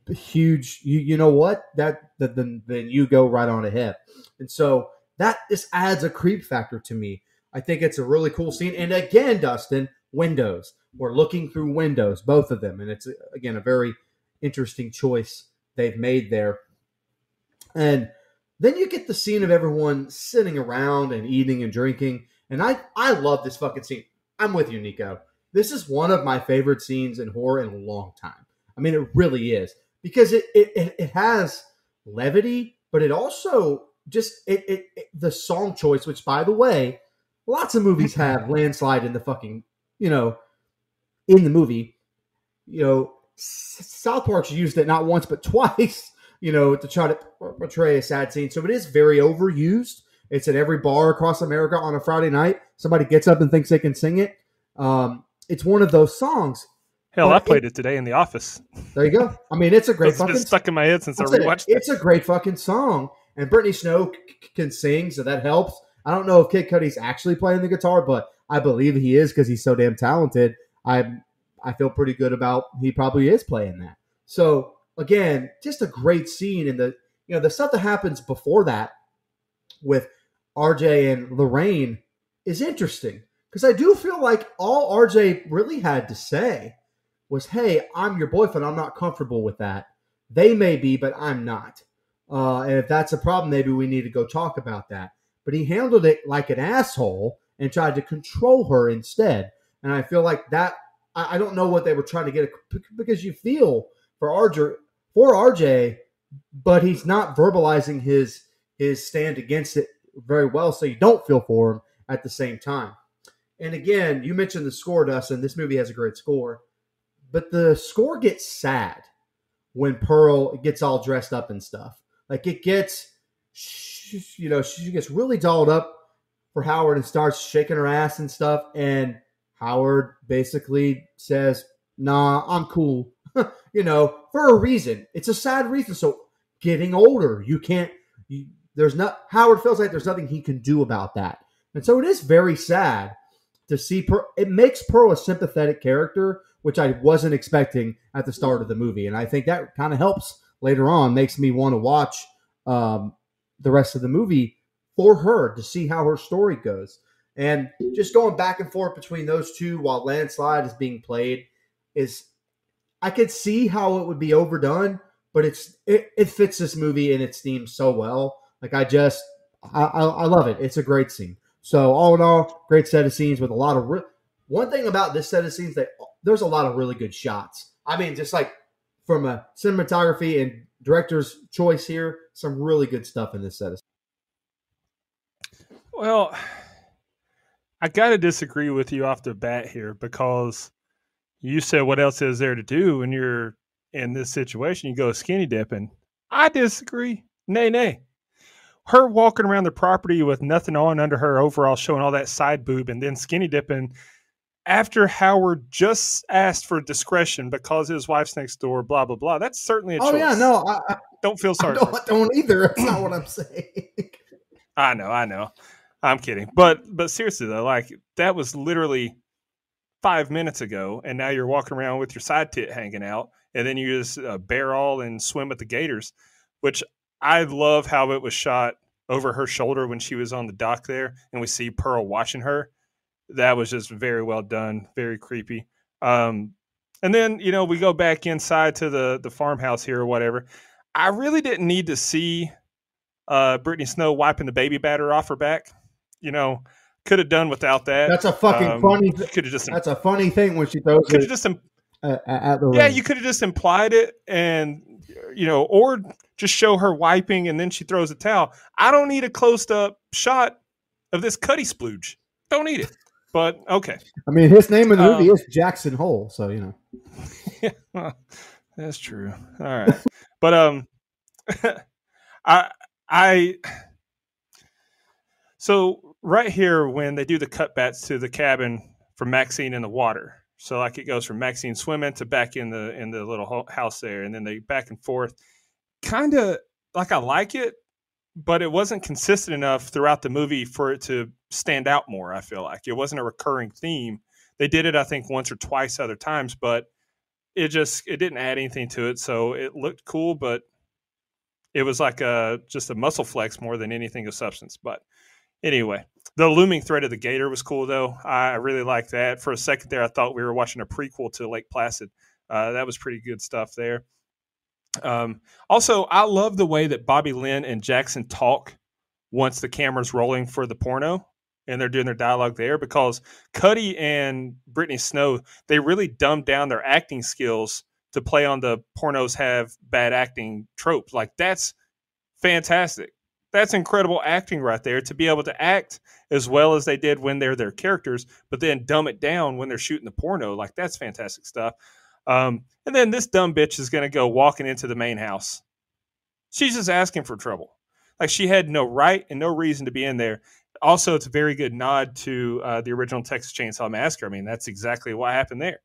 Speaker 3: huge, you know what? Then you go right on ahead. And so that just adds a creep factor to me. I think it's a really cool scene. And again, Dustin, windows. We're looking through windows, both of them. And it's, again, a very interesting choice they've made there. And then you get the scene of everyone sitting around and eating and drinking. And I love this fucking scene. I'm with you, Nico. This is one of my favorite scenes in horror in a long time. I mean, it really is. Because it has levity, but it also just the song choice, which, by the way, lots of movies have landslide in the fucking, in the movie. South Park's used it not once but twice, to try to portray a sad scene. So it is very overused. It's at every bar across America on a Friday night. Somebody gets up and thinks they can sing it. It's one of those songs.
Speaker 4: Hell, I played it today in the office.
Speaker 3: There you go. I mean, it's a great fucking...
Speaker 4: It's been stuck in my head since I rewatched it.
Speaker 3: It's a great fucking song. And Brittany Snow can sing, so that helps. I don't know if Kid Cudi's actually playing the guitar, but I believe he is because he's so damn talented. I feel pretty good about he probably is playing that. So, again, just a great scene. And the stuff that happens before that with RJ and Lorraine is interesting. Because I do feel like all RJ really had to say was, hey, I'm your boyfriend. I'm not comfortable with that. They may be, but I'm not. And if that's a problem, maybe we need to go talk about that. But he handled it like an asshole and tried to control her instead. And I feel like that, I don't know what they were trying to get, because you feel for RJ, but he's not verbalizing his stand against it very well, so you don't feel for him at the same time. And again, you mentioned the score, Dustin. This movie has a great score. But the score gets sad when Pearl gets all dressed up and stuff. Like, it gets, she gets really dolled up for Howard and starts shaking her ass and stuff. And Howard basically says, nah, I'm cool, for a reason. It's a sad reason. So getting older, Howard feels like there's nothing he can do about that. And so it is very sad to see Pearl. It makes Pearl a sympathetic character, which I wasn't expecting at the start of the movie. And I think that kind of helps later on, makes me want to watch the rest of the movie for her to see how her story goes. And just going back and forth between those two while Landslide is being played I could see how it would be overdone, but it fits this movie and its theme so well. Like, I love it. It's a great scene. So all in all, great set of scenes with a lot of one thing about this set of scenes, there's a lot of really good shots. I mean, just like from a cinematography and director's choice here, some really good stuff in this set of scenes.
Speaker 4: Well, I got to disagree with you off the bat here, because you said what else is there to do when you're in this situation? You go skinny dipping. I disagree. Nay. Her walking around the property with nothing on under her overall, showing all that side boob, and then skinny dipping after Howard just asked for discretion because his wife's next door, blah, blah, blah. That's certainly a choice.
Speaker 3: Oh, yeah, no. I
Speaker 4: don't feel sorry
Speaker 3: for her. I don't either. That's not what I'm saying.
Speaker 4: I know. I'm kidding. But seriously, though, like, that was literally 5 minutes ago, and now you're walking around with your side tit hanging out, and then you just barrel and swim at the Gators, which I love how it was shot over her shoulder when she was on the dock there, and we see Pearl watching her. That was just very well done, very creepy. And then, we go back inside to the farmhouse here or whatever. I really didn't need to see Brittany Snow wiping the baby batter off her back. Could have done without that.
Speaker 3: That's a fucking funny. That's a funny thing when she throws it at the ring.
Speaker 4: Yeah, you could have just implied it, and or just show her wiping and then she throws a towel. I don't need a close up shot of this Cuddy splooge. Don't eat it. But okay.
Speaker 3: I mean, his name in the movie is Jackson Hole, so you know.
Speaker 4: Yeah, well, that's true. All right, but I so right here when they do the cutbacks to the cabin from Maxine in the water, so like it goes from Maxine swimming to back in the little house there, and then they back and forth. Kind of like I like it, but it wasn't consistent enough throughout the movie for it to stand out more. I feel like it wasn't a recurring theme. They did it, I think, once or twice other times, but it didn't add anything to it. So it looked cool, but it was like just a muscle flex more than anything of substance. But anyway, the looming threat of the gator was cool, though. I really liked that. For a second there, I thought we were watching a prequel to Lake Placid. That was pretty good stuff there. Also, I love the way that Bobby Lynn and Jackson talk once the camera's rolling for the porno and they're doing their dialogue there, because Cuddy and Brittany Snow, they really dumbed down their acting skills to play on the pornos have bad acting tropes. Like, that's fantastic. That's incredible acting right there, to be able to act as well as they did when they're their characters, but then dumb it down when they're shooting the porno. Like, that's fantastic stuff. And then this dumb bitch is going to go walking into the main house. She's just asking for trouble. Like, she had no right and no reason to be in there. Also, it's a very good nod to the original Texas Chainsaw Massacre. I mean, that's exactly what happened there.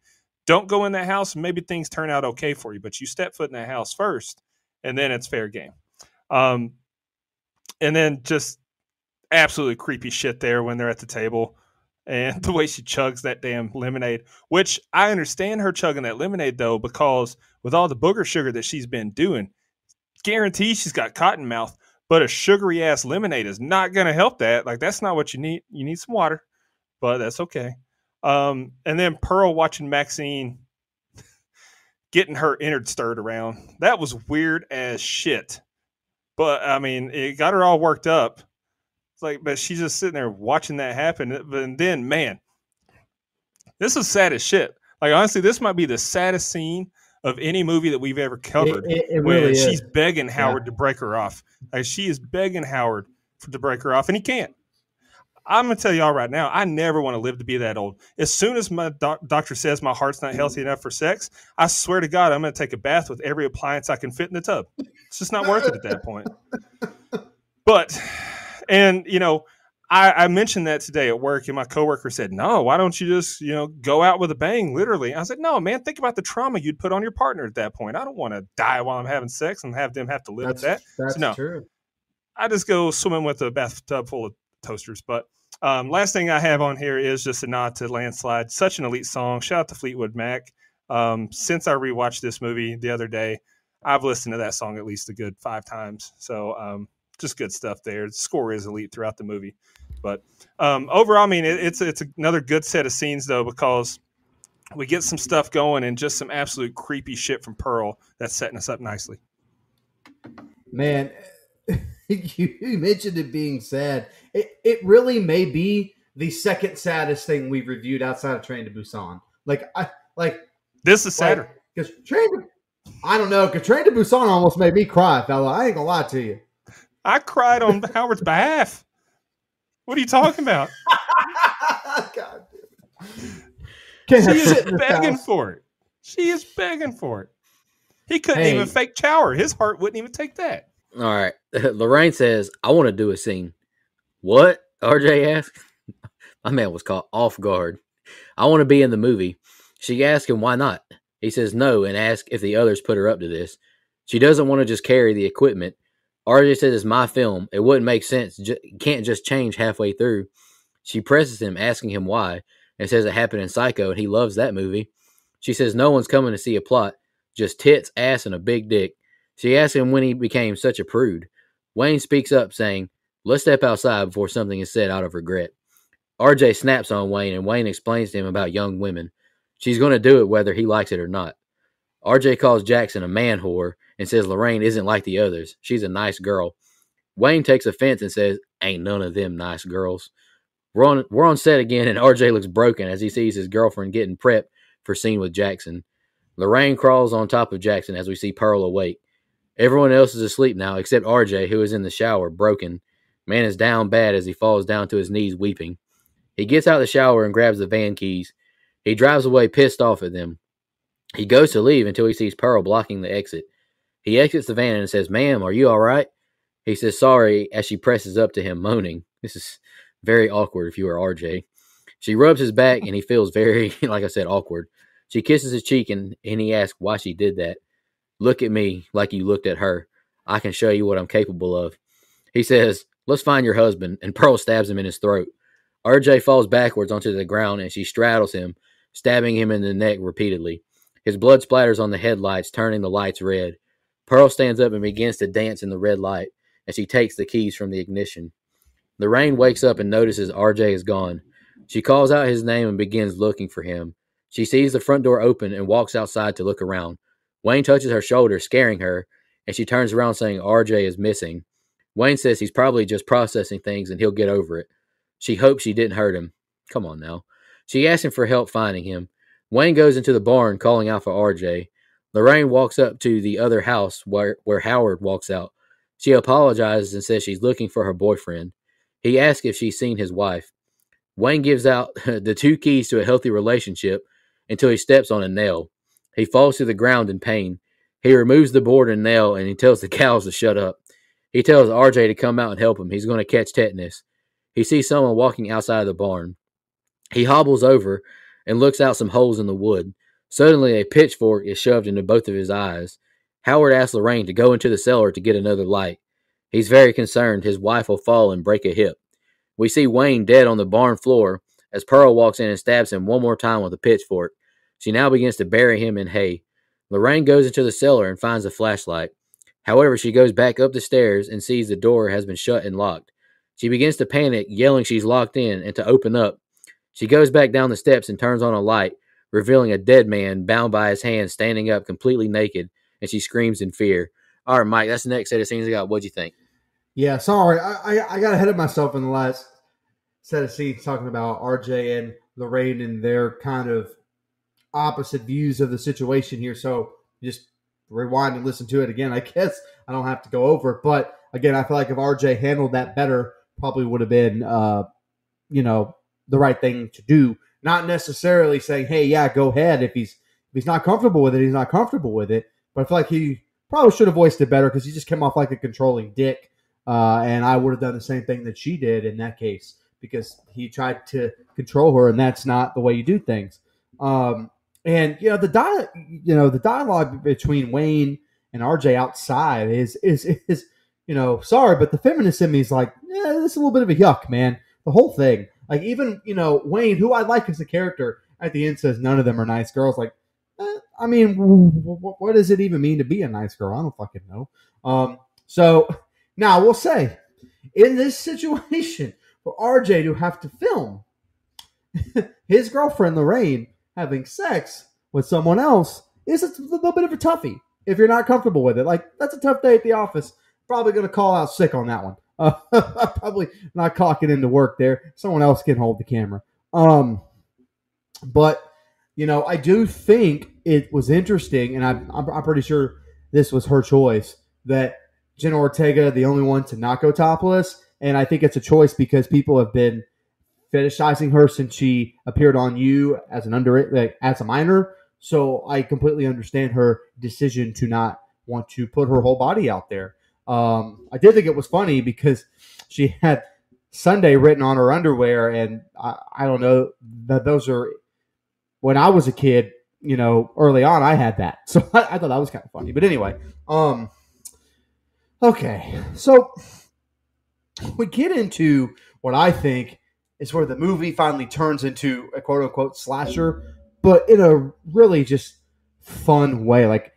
Speaker 4: Don't go in that house and maybe things turn out okay for you, but you step foot in that house first, and then it's fair game. And then just absolutely creepy shit there when they're at the table. And the way she chugs that damn lemonade, which I understand her chugging that lemonade, though, because with all the booger sugar that she's been doing, guarantee she's got cotton mouth, but a sugary ass lemonade is not going to help that. Like, that's not what you need. You need some water, but that's okay. And then Pearl watching Maxine getting her innards stirred around. That was weird as shit. But I mean, it got her all worked up. Like, but she's just sitting there watching that happen. But then, man, this is sad as shit. Like, honestly, this might be the saddest scene of any movie that we've ever covered.
Speaker 3: It
Speaker 4: when
Speaker 3: really
Speaker 4: she's
Speaker 3: is.
Speaker 4: begging Howard to break her off. Like, she is begging Howard to break her off, and he can't. I'm going to tell y'all right now, I never want to live to be that old. As soon as my doctor says my heart's not healthy enough for sex, I swear to God, I'm going to take a bath with every appliance I can fit in the tub. It's just not worth it at that point. But... And, you know, I mentioned that today at work, and my coworker said, no, why don't you just, you know, go out with a bang, literally. I said, no, man, think about the trauma you'd put on your partner at that point. I don't want to die while I'm having sex and have them have to live with that.
Speaker 3: That's
Speaker 4: so, no,
Speaker 3: true.
Speaker 4: I just go swimming with a bathtub full of toasters. But last thing I have on here is just a nod to Landslide. Such an elite song. Shout out to Fleetwood Mac. Since I rewatched this movie the other day, I've listened to that song at least a good 5 times. So, just good stuff there. The score is elite throughout the movie. But overall, I mean, it's another good set of scenes, though, because we get some stuff going and just some absolute creepy shit from Pearl that's setting us up nicely.
Speaker 3: Man, you mentioned it being sad. It really may be the second saddest thing we've reviewed outside of Train to Busan.
Speaker 4: This is sadder.
Speaker 3: Because I don't know, because Train to Busan almost made me cry, fella. I ain't gonna lie to you.
Speaker 4: I cried on Howard's behalf. What are you talking about?
Speaker 3: God
Speaker 4: damn. She is begging for it. She is begging for it. He couldn't even fake chower. His heart wouldn't even take that.
Speaker 2: All right. Lorraine says, I want to do a scene. What? RJ asked. My man was caught off guard. I want to be in the movie. She asked him why not. He says no and asks if the others put her up to this. She doesn't want to just carry the equipment. RJ says it's my film. It wouldn't make sense. Can't just change halfway through. She presses him, asking him why, and says it happened in Psycho, and he loves that movie. She says no one's coming to see a plot, just tits, ass, and a big dick. She asks him when he became such a prude. Wayne speaks up, saying, let's step outside before something is said out of regret. RJ snaps on Wayne, and Wayne explains to him about young women. She's going to do it whether he likes it or not. RJ calls Jackson a man whore and says Lorraine isn't like the others. She's a nice girl. Wayne takes offense and says, ain't none of them nice girls. We're on set again, and RJ looks broken as he sees his girlfriend getting prepped for scene with Jackson. Lorraine crawls on top of Jackson as we see Pearl awake. Everyone else is asleep now except RJ, who is in the shower, broken. Man is down bad as he falls down to his knees weeping. He gets out of the shower and grabs the van keys. He drives away pissed off at them. He goes to leave until he sees Pearl blocking the exit. He exits the van and says, "Ma'am, are you all right?" He says sorry as she presses up to him, moaning. This is very awkward if you were RJ. She rubs his back and he feels very, like I said, awkward. She kisses his cheek and he asks why she did that. "Look at me like you looked at her. I can show you what I'm capable of." He says, "Let's find your husband," and Pearl stabs him in his throat. RJ falls backwards onto the ground and she straddles him, stabbing him in the neck repeatedly. His blood splatters on the headlights, turning the lights red. Pearl stands up and begins to dance in the red light as she takes the keys from the ignition. Lorraine wakes up and notices RJ is gone. She calls out his name and begins looking for him. She sees the front door open and walks outside to look around. Wayne touches her shoulder, scaring her, and she turns around saying RJ is missing. Wayne says he's probably just processing things and he'll get over it. She hopes she didn't hurt him. Come on now. She asks him for help finding him. Wayne goes into the barn calling out for RJ. Lorraine walks up to the other house where Howard walks out. She apologizes and says she's looking for her boyfriend. He asks if she's seen his wife. Wayne gives out the 2 keys to a healthy relationship until he steps on a nail. He falls to the ground in pain. He removes the board and nail and he tells the cows to shut up. He tells RJ to come out and help him. He's going to catch tetanus. He sees someone walking outside of the barn. He hobbles over and looks out some holes in the wood. Suddenly, a pitchfork is shoved into both of his eyes. Howard asks Lorraine to go into the cellar to get another light. He's very concerned his wife will fall and break a hip. We see Wayne dead on the barn floor as Pearl walks in and stabs him one more time with a pitchfork. She now begins to bury him in hay. Lorraine goes into the cellar and finds a flashlight. However, she goes back up the stairs and sees the door has been shut and locked. She begins to panic, yelling she's locked in and to open up. She goes back down the steps and turns on a light, revealing a dead man bound by his hands standing up completely naked, and she screams in fear. All right, Mike, that's the next set of scenes I got. What'd you think?
Speaker 3: Yeah, sorry. I got ahead of myself in the last set of scenes talking about RJ and Lorraine and their kind of opposite views of the situation here. So just rewind and listen to it again. I guess I don't have to go over it. But again, I feel like if RJ handled that better, probably would have been, the right thing to do. Not necessarily saying, hey, yeah, go ahead. If he's not comfortable with it, he's not comfortable with it. But I feel like he probably should have voiced it better because he just came off like a controlling dick. And I would have done the same thing that she did in that case because he tried to control her, and that's not the way you do things. And the dialogue between Wayne and RJ outside is sorry, but the feminist in me is like, yeah, this is a little bit of a yuck, man. The whole thing, like even Wayne, who I like as a character, at the end says none of them are nice girls. Like, I mean, what does it even mean to be a nice girl? I don't fucking know. So now we'll say in this situation for RJ to have to film his girlfriend Lorraine having sex with someone else is a little bit of a toughie if you're not comfortable with it. Like, that's a tough day at the office. Probably going to call out sick on that one. Probably not clocking into work there. Someone else can hold the camera. But I do think it was interesting, and I'm pretty sure this was her choice, that Jenna Ortega, the only one to not go topless, and I think it's a choice because people have been fetishizing her since she appeared on You as as a minor. So I completely understand her decision to not want to put her whole body out there. I did think it was funny because she had Sunday written on her underwear, and I don't know that those are when I was a kid. Early on, I had that, so I thought that was kind of funny. But anyway, okay, so we get into what I think is where the movie finally turns into a quote-unquote slasher, but in a really just fun way. Like,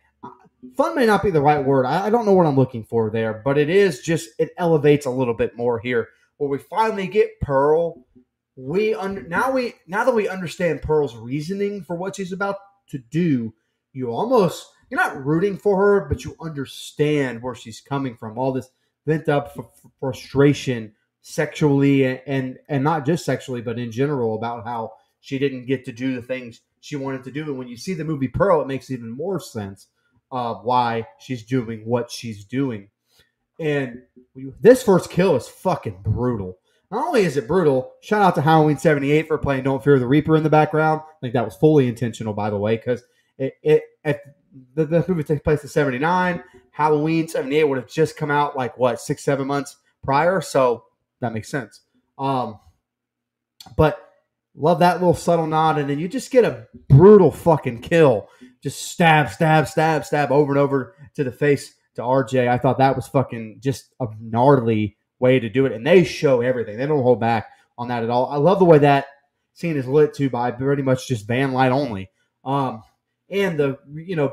Speaker 3: fun may not be the right word. I don't know what I'm looking for there, but it elevates a little bit more here. Where we finally get Pearl. Now that we understand Pearl's reasoning for what she's about to do, you're not rooting for her, but you understand where she's coming from. All this pent up frustration sexually and not just sexually, but in general about how she didn't get to do the things she wanted to do. And when you see the movie Pearl, it makes even more sense of why she's doing what she's doing. And this first kill is fucking brutal. Not only is it brutal, shout out to Halloween 78 for playing Don't Fear the Reaper in the background. I think that was fully intentional, by the way, because the movie takes place in 79. Halloween 78 would have just come out like, 6-7 months prior. So that makes sense. But love that little subtle nod. And then you just get a brutal fucking kill. Just stab over and over to the face to RJ. I thought that was fucking just a gnarly way to do it. And they show everything. They don't hold back on that at all. I love the way that scene is lit too by pretty much just van light only. And the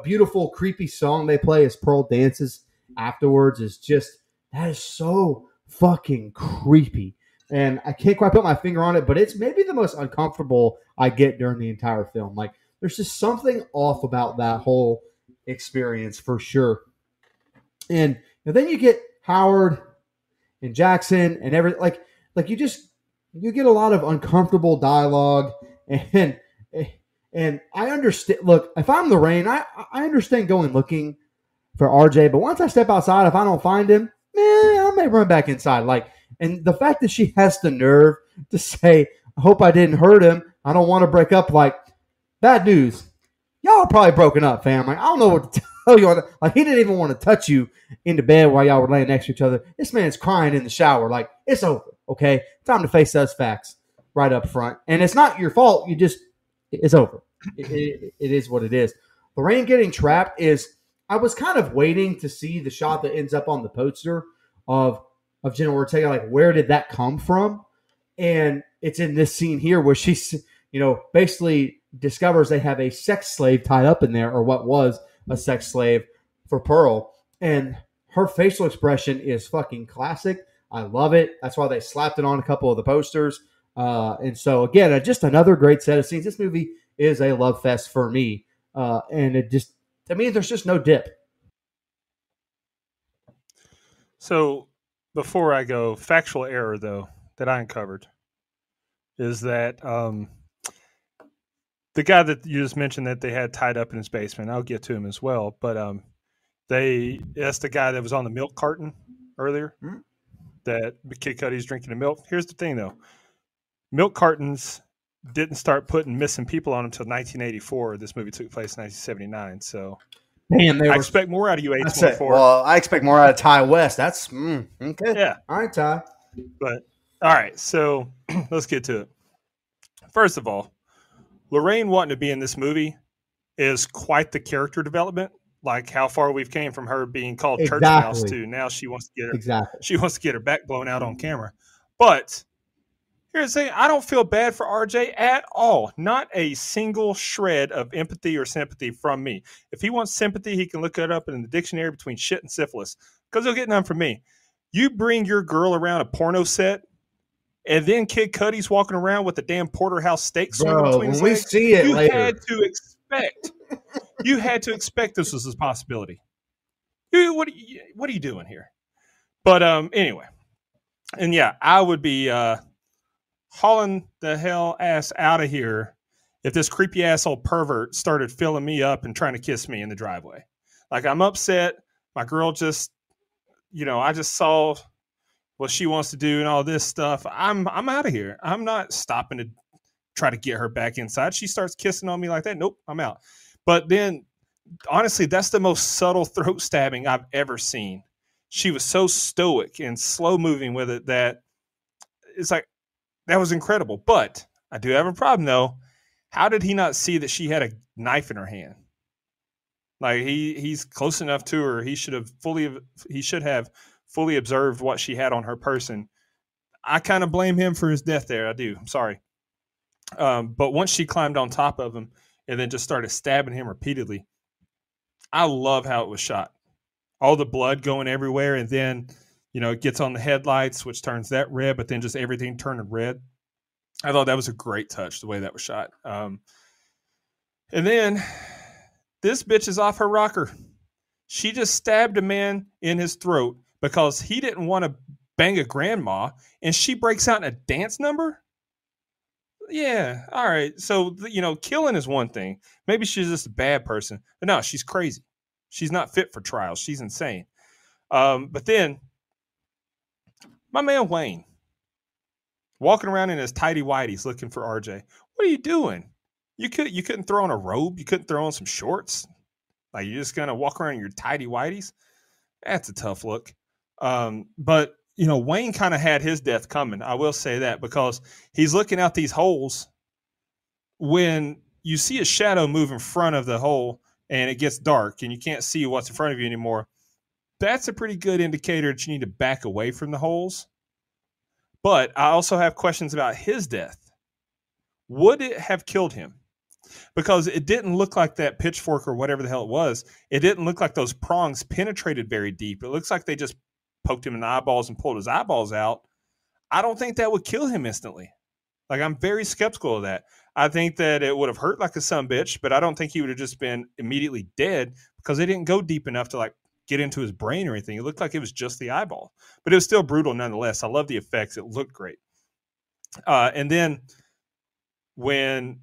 Speaker 3: beautiful creepy song they play as Pearl dances afterwards is just, that is so fucking creepy. And I can't quite put my finger on it, but it's maybe the most uncomfortable I get during the entire film. Like, there's just something off about that whole experience for sure. And then you get Howard and Jackson and everything. Like you get a lot of uncomfortable dialogue. And I understand. Look, if I'm Lorraine, I understand going looking for RJ. But once I step outside, if I don't find him, I may run back inside. And the fact that she has the nerve to say, I hope I didn't hurt him. I don't want to break up. Bad news. Y'all are probably broken up, fam. I don't know what to tell you. He didn't even want to touch you in the bed while y'all were laying next to each other. This man's crying in the shower. It's over, okay? Time to face those facts right up front. And it's not your fault. It's over. It is what it is. Lorraine getting trapped I was kind of waiting to see the shot that ends up on the poster of Jenna Ortega. Where did that come from? And it's in this scene here where she's, basically discovers they have a sex slave tied up in there, or what was a sex slave for Pearl. And her facial expression is fucking classic. I love it. That's why they slapped it on a couple of the posters. And so, again, just another great set of scenes. This movie is a love fest for me. And it just, to me, there's just no dip.
Speaker 4: So before I go, factual error, though, that I uncovered is that the guy that you just mentioned that they had tied up in his basement, I'll get to him as well, but that's the guy that was on the milk carton earlier, that Kid Cudi's drinking the milk. Here's the thing, though. Milk cartons didn't start putting missing people on them until 1984. This movie took place in 1979, so...
Speaker 3: Damn,
Speaker 4: I expect more out of you, 824.
Speaker 3: Well, I expect more out of Ty West. That's okay.
Speaker 4: Yeah.
Speaker 3: All right, Ty.
Speaker 4: But all right, so let's get to it. First of all, Lorraine wanting to be in this movie is quite the character development. How far we've came from her being called Church Mouse to now she wants to get her back blown out on camera. But here's the thing, I don't feel bad for RJ at all. Not a single shred of empathy or sympathy from me. If he wants sympathy, he can look it up in the dictionary between shit and syphilis, because he'll get none from me. You bring your girl around a porno set, and then Kid Cudi's walking around with a damn porterhouse steak swinging between his legs.
Speaker 3: See it later.
Speaker 4: You had to expect this was a possibility. What are you doing here? But anyway, and yeah, I would be hauling the hell ass out of here if this creepy asshole pervert started filling me up and trying to kiss me in the driveway. I'm upset. My girl just, I just saw what she wants to do and all this stuff. I'm out of here. I'm not stopping to try to get her back inside. She starts kissing on me like that. Nope, I'm out. But then, honestly, that's the most subtle throat stabbing I've ever seen. She was so stoic and slow moving with it that it's that was incredible. But I do have a problem, though. How did he not see that she had a knife in her hand? He's close enough to her. He should have fully observed what she had on her person. I kind of blame him for his death there. I do. I'm sorry. But once she climbed on top of him and then just started stabbing him repeatedly, I love how it was shot. All the blood going everywhere, and then it gets on the headlights, which turns that red, but then just everything turning red. I thought that was a great touch, the way that was shot. And then this bitch is off her rocker. She just stabbed a man in his throat because he didn't want to bang a grandma, and she breaks out in a dance number? Yeah, all right. So, killing is one thing. Maybe she's just a bad person. But no, she's crazy. She's not fit for trials. She's insane. But then My man Wayne, walking around in his tighty whities looking for RJ. What are you doing? You couldn't throw on a robe. You couldn't throw on some shorts. Like, you're just gonna walk around in your tidy whities. That's a tough look. But Wayne kind of had his death coming. I will say that, because he's looking out these holes. When you see a shadow move in front of the hole and it gets dark and you can't see what's in front of you anymore, that's a pretty good indicator that you need to back away from the holes. But I also have questions about his death. Would it have killed him? Because it didn't look like that pitchfork or whatever the hell it was. It didn't look like those prongs penetrated very deep. It looks like they just poked him in the eyeballs and pulled his eyeballs out. I don't think that would kill him instantly. Like, I'm very skeptical of that. I think that it would have hurt like a sumbitch, but I don't think he would have just been immediately dead, because they didn't go deep enough to like get into his brain or anything. It looked like it was just the eyeball, but it was still brutal nonetheless. I love the effects. It looked great. And then when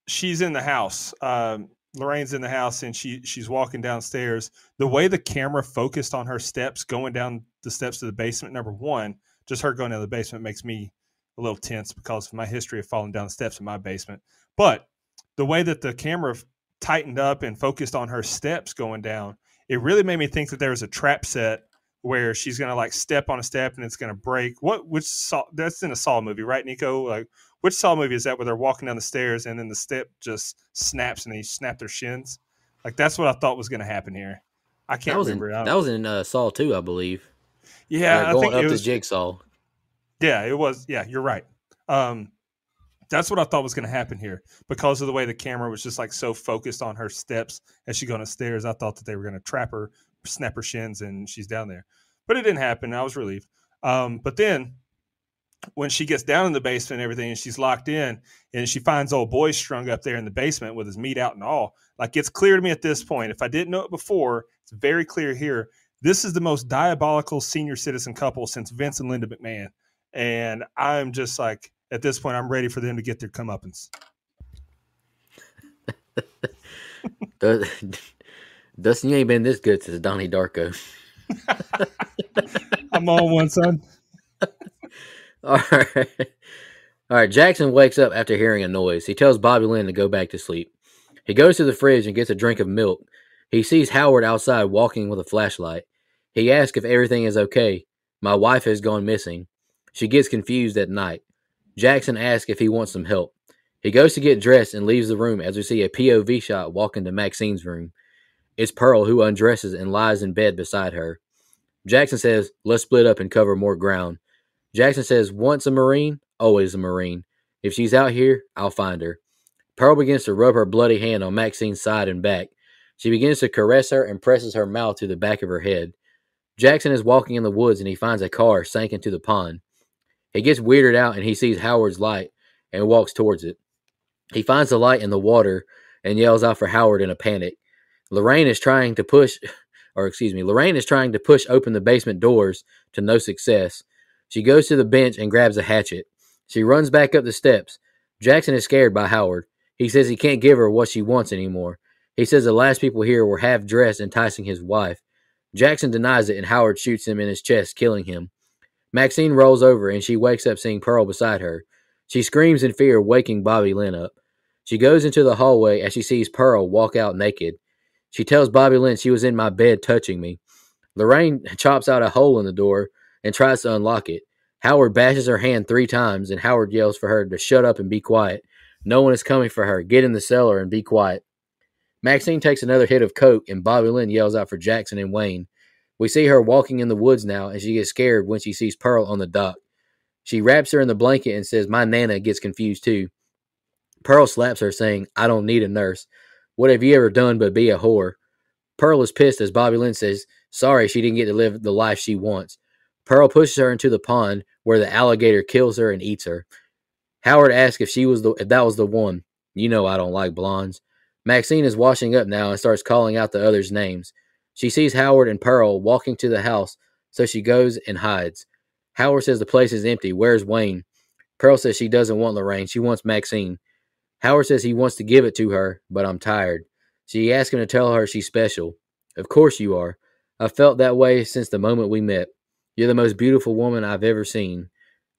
Speaker 4: she's in the house, Lorraine's in the house, and she's walking downstairs. The way the camera focused on her steps going down the steps to the basement, number one, just her going down the basement makes me a little tense because of my history of falling down the steps in my basement. But the way that the camera tightened up and focused on her steps going down, it really made me think that there was a trap set where she's going to like step on a step and it's going to break. That's in a Saw movie, right, Nico? Like, which Saw movie is that where they're walking down the stairs and then the step just snaps and they snap their shins? Like, that's what I thought was going to happen here. I can't remember.
Speaker 2: That was in Saw 2, I believe.
Speaker 4: Yeah,
Speaker 2: I think up the Jigsaw.
Speaker 4: Yeah, it was. Yeah, you're right. That's what I thought was going to happen here, because of the way the camera was just like so focused on her steps as she goes upstairs. I thought that they were going to trap her, snap her shins, and she's down there. But it didn't happen. I was relieved. But then when she gets down in the basement and everything, and she's locked in, and she finds old boy strung up there in the basement with his meat out and all, like, it's clear to me at this point, if I didn't know it before, it's very clear here. This is the most diabolical senior citizen couple since Vince and Linda McMahon. And I'm just like, at this point, I'm ready for them to get their comeuppance.
Speaker 2: Dustin, you ain't been this good since Donnie Darko.
Speaker 4: I'm on one, son.
Speaker 2: All right. Jackson wakes up after hearing a noise. He tells Bobby Lynn to go back to sleep. He goes to the fridge and gets a drink of milk. He sees Howard outside walking with a flashlight. He asks if everything is okay. My wife has gone missing. She gets confused at night. Jackson asks if he wants some help. He goes to get dressed and leaves the room as we see a POV shot walk into Maxine's room. It's Pearl, who undresses and lies in bed beside her. Jackson says, let's split up and cover more ground. Jackson says, once a Marine, always a Marine. If she's out here, I'll find her. Pearl begins to rub her bloody hand on Maxine's side and back. She begins to caress her and presses her mouth to the back of her head. Jackson is walking in the woods and he finds a car sank into the pond. He gets weirded out and he sees Howard's light and walks towards it. He finds the light in the water and yells out for Howard in a panic. Lorraine is trying to push open the basement doors to no success. She goes to the bench and grabs a hatchet. She runs back up the steps. Jackson is scared by Howard. He says he can't give her what she wants anymore. He says the last people here were half-dressed enticing his wife. Jackson denies it and Howard shoots him in his chest, killing him. Maxine rolls over and she wakes up seeing Pearl beside her. She screams in fear, waking Bobby Lynn up. She goes into the hallway as she sees Pearl walk out naked. She tells Bobby Lynn she was in my bed touching me. Lorraine chops out a hole in the door and tries to unlock it. Howard bashes her hand 3 times and Howard yells for her to shut up and be quiet. No one is coming for her. Get in the cellar and be quiet. Maxine takes another hit of coke and Bobby Lynn yells out for Jackson and Wayne. We see her walking in the woods now and she gets scared when she sees Pearl on the dock. She wraps her in the blanket and says, my Nana gets confused too. Pearl slaps her saying, I don't need a nurse. What have you ever done but be a whore? Pearl is pissed as Bobby Lynn says, sorry she didn't get to live the life she wants. Pearl pushes her into the pond where the alligator kills her and eats her. Howard asks if that was the one. You know I don't like blondes. Maxine is washing up now and starts calling out the others' names. She sees Howard and Pearl walking to the house, so she goes and hides. Howard says the place is empty. Where's Wayne? Pearl says she doesn't want Lorraine. She wants Maxine. Howard says he wants to give it to her, but I'm tired. She asks him to tell her she's special. Of course you are. I've felt that way since the moment we met. You're the most beautiful woman I've ever seen.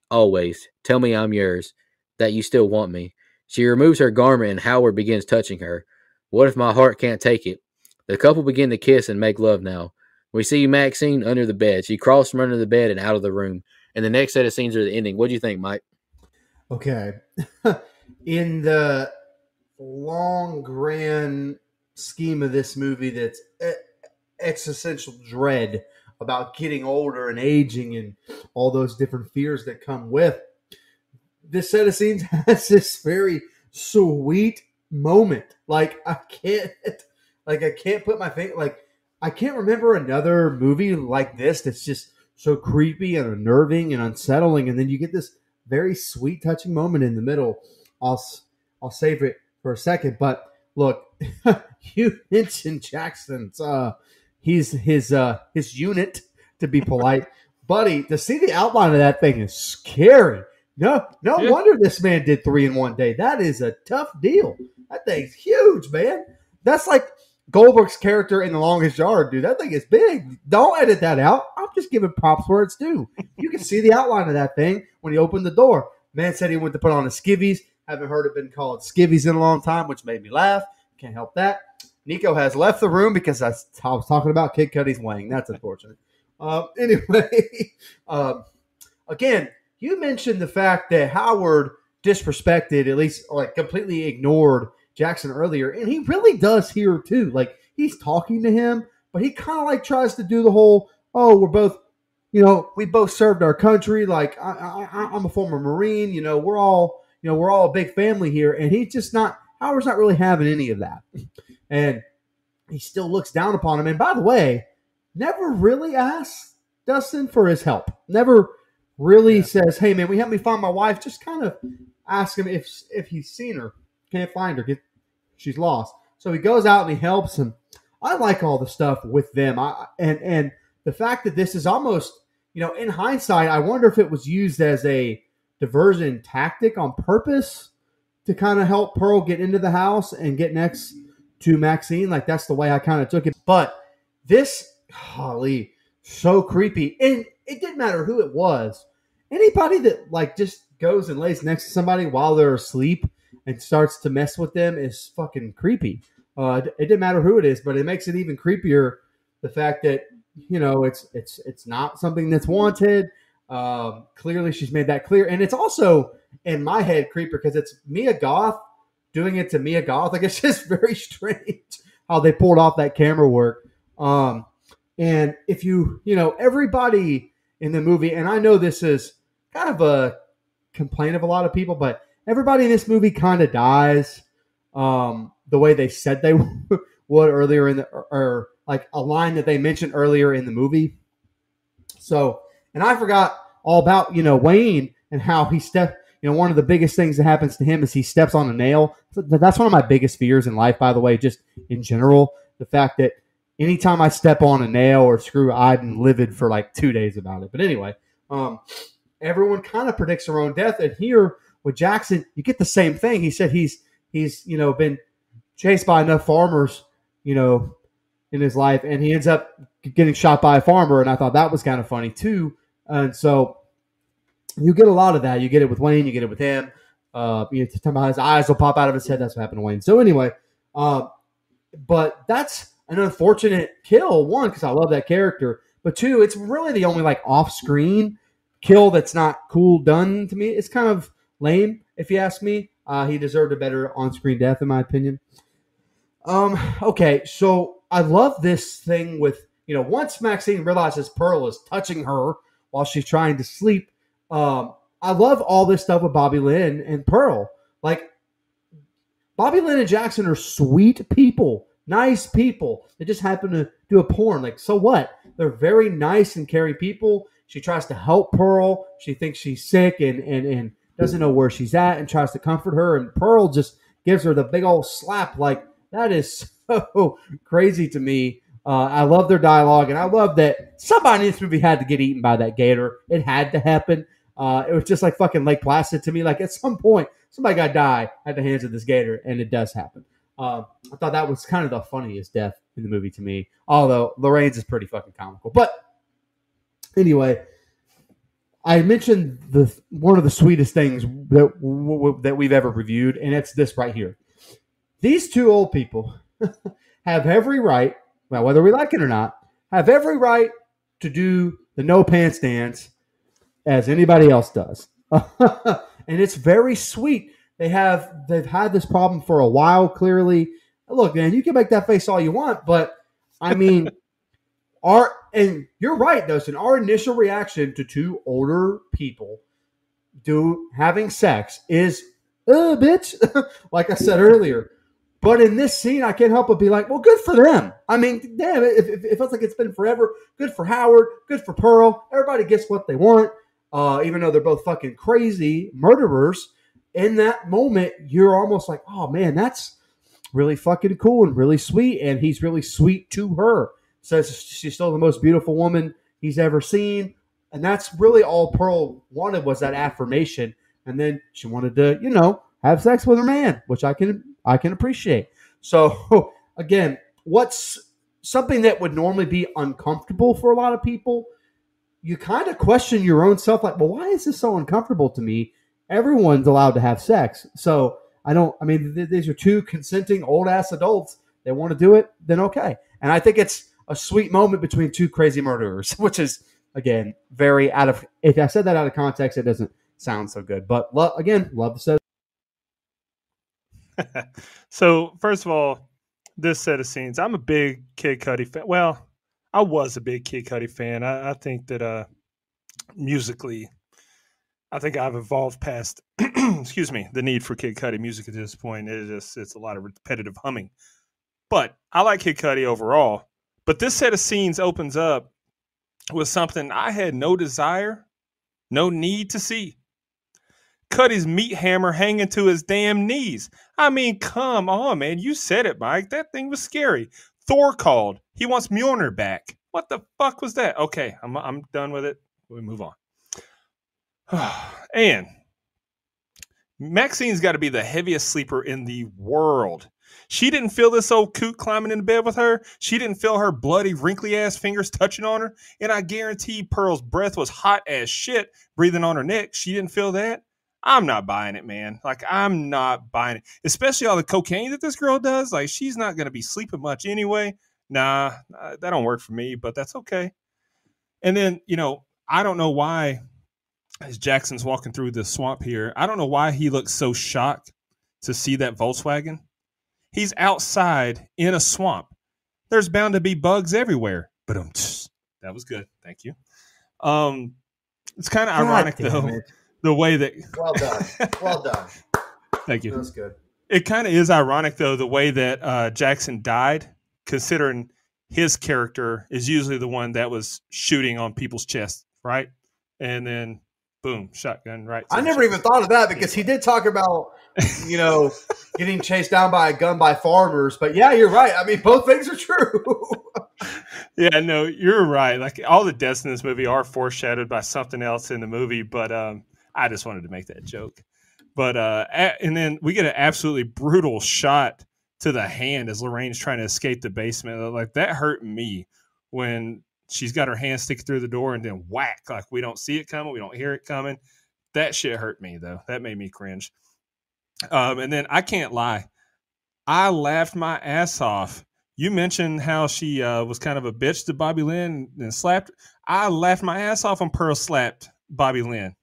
Speaker 2: Always. Tell me I'm yours. That you still want me. She removes her garment and Howard begins touching her. What if my heart can't take it? The couple begin to kiss and make love now. We see Maxine under the bed. She crawls from under the bed and out of the room. And the next set of scenes are the ending. What do you think, Mike?
Speaker 3: Okay. In the long, grand scheme of this movie that's existential dread about getting older and aging and all those different fears that come with, this set of scenes has this very sweet moment. Like I can't put my finger, like I can't remember another movie like this that's just so creepy and unnerving and unsettling, and then you get this very sweet, touching moment in the middle. I'll I'll save it for a second, but look, you mentioned Jackson's his unit, to be polite, buddy. To see the outline of that thing is scary. No
Speaker 4: Yeah.
Speaker 3: wonder this man did 3 in one day. That is a tough deal. That thing's huge, man. That's like Goldberg's character in The Longest Yard, dude. That thing is big. Don't edit that out. I'm just giving props where it's due. You can see the outline of that thing when he opened the door. Man said he went to put on his skivvies. Haven't heard it been called skivvies in a long time, which made me laugh. Can't help that. Nico has left the room because I was talking about Kid Cudi's wang. That's unfortunate. Anyway, again, you mentioned the fact that Howard disrespected, at least like completely ignored Jackson earlier, and he really does here too. Like he's talking to him, but he kind of like tries to do the whole, oh, we're both, we both served our country. Like I'm a former Marine. We're all a big family here, and he's just not. Howard's not really having any of that, and he still looks down upon him. And by the way, never really asks Dustin for his help. Never really says, "Hey man, will you help me find my wife?" Just kind of ask him if he's seen her. Can't find her. She's lost. So he goes out and he helps him. I like all the stuff with them. And the fact that this is almost, in hindsight, I wonder if it was used as a diversion tactic on purpose to kind of help Pearl get into the house and get next to Maxine. Like that's the way I kind of took it. But this, golly, so creepy. And it didn't matter who it was. Anybody that like just goes and lays next to somebody while they're asleep and starts to mess with them is fucking creepy. It didn't matter who it is, but it makes it even creepier. The fact that it's not something that's wanted. Clearly, she's made that clear, and it's also in my head creepier because it's Mia Goth doing it to Mia Goth. Like it's just very strange how they pulled off that camera work. And if everybody in the movie, and I know this is kind of a complaint of a lot of people, but everybody in this movie kind of dies the way they said they would earlier or like a line that they mentioned earlier in the movie. So, and I forgot all about, Wayne and how he stepped, one of the biggest things that happens to him is he steps on a nail. That's one of my biggest fears in life, by the way, just in general. The fact that anytime I step on a nail or screw, I'm livid for like 2 days about it. But anyway, everyone kind of predicts their own death. And here with Jackson, you get the same thing. He said he's been chased by enough farmers, in his life, and he ends up getting shot by a farmer. And I thought that was kind of funny too. And so you get a lot of that. You get it with Wayne. You get it with him. Talking about his eyes will pop out of his head. That's what happened to Wayne. So anyway, but that's an unfortunate kill. One, because I love that character, but two, it's really the only like off-screen kill that's not cool done to me. It's kind of lame, if you ask me. He deserved a better on-screen death, in my opinion. Okay, so I love this thing with, once Maxine realizes Pearl is touching her while she's trying to sleep, I love all this stuff with Bobby Lynn and Pearl. Like, Bobby Lynn and Jackson are sweet people, nice people. They just happen to do a porn. Like, so what? They're very nice and caring people. She tries to help Pearl. She thinks she's sick and doesn't know where she's at and tries to comfort her. And Pearl just gives her the big old slap. Like, that is so crazy to me. I love their dialogue, and I love that somebody in this movie had to get eaten by that gator. It had to happen. It was just like fucking Lake Placid to me. Like, at some point, somebody got to die at the hands of this gator, and it does happen. I thought that was kind of the funniest death in the movie to me, although Lorraine's is pretty fucking comical. But Anyway, I mentioned one of the sweetest things that we've ever reviewed, and it's this right here. These two old people have every right, well, whether we like it or not, have every right to do the no pants dance as anybody else does. And it's very sweet. They've had this problem for a while, clearly. Look, man, you can make that face all you want, but I mean, and you're right, Dustin. Our initial reaction to two older people having sex is, bitch, like I said earlier. But in this scene, I can't help but be like, well, good for them. I mean, damn, it feels like it's been forever. Good for Howard. Good for Pearl. Everybody gets what they want, even though they're both fucking crazy murderers. In that moment, you're almost like, oh, man, that's really fucking cool and really sweet. And he's really sweet to her. Says she's still the most beautiful woman he's ever seen. And that's really all Pearl wanted, was that affirmation. And then she wanted to, have sex with her man, which I can appreciate. So again, what's something that would normally be uncomfortable for a lot of people, you kind of question your own self, like, well, why is this so uncomfortable to me? Everyone's allowed to have sex. So these are two consenting old ass adults. They want to do it, then okay. And I think it's a sweet moment between two crazy murderers, which is, again, very if I said that out of context, it doesn't sound so good. But again, love the set.
Speaker 4: So, first of all, this set of scenes, I'm a big Kid Cudi fan. Well, I was a big Kid Cudi fan. I think that musically, I think I've evolved past, excuse me, the need for Kid Cudi music at this point. It's a lot of repetitive humming. But I like Kid Cudi overall. But this set of scenes opens up with something I had no desire, no need to see. Cudi's meat hammer hanging to his damn knees. I mean, come on, man. You said it, Mike. That thing was scary. Thor called. He wants Mjolnir back. What the fuck was that? Okay, I'm done with it. We move on. And Maxine's got to be the heaviest sleeper in the world. She didn't feel this old coot climbing into bed with her. She didn't feel her bloody, wrinkly-ass fingers touching on her. And I guarantee Pearl's breath was hot as shit breathing on her neck. She didn't feel that. I'm not buying it, man. Like, I'm not buying it. Especially all the cocaine that this girl does. Like, she's not going to be sleeping much anyway. Nah, that don't work for me, but that's okay. And then, I don't know why, as Jackson's walking through the swamp here, I don't know why he looks so shocked to see that Volkswagen. He's outside in a swamp. There's bound to be bugs everywhere. But that was good. Thank you. It's kind of ironic, though, the way that...
Speaker 3: Well done. Well done.
Speaker 4: Thank you.
Speaker 3: That was good.
Speaker 4: It kind of is ironic, though, the way that Jackson died, considering his character is usually the one that was shooting on people's chests, right? And then, boom, shotgun, right?
Speaker 3: I never even thought of that, because he did talk about, getting chased down by a gun by farmers. But yeah, you're right. I mean, both things are true.
Speaker 4: Yeah, no, you're right. Like, all the deaths in this movie are foreshadowed by something else in the movie, but I just wanted to make that joke. But and then we get an absolutely brutal shot to the hand as Lorraine's trying to escape the basement. Like, that hurt me when she's got her hand sticking through the door and then whack. Like, we don't see it coming, we don't hear it coming. That shit hurt me, though. That made me cringe. And then I can't lie, I laughed my ass off. You mentioned how she was kind of a bitch to Bobby Lynn and slapped. I laughed my ass off when Pearl slapped Bobby Lynn.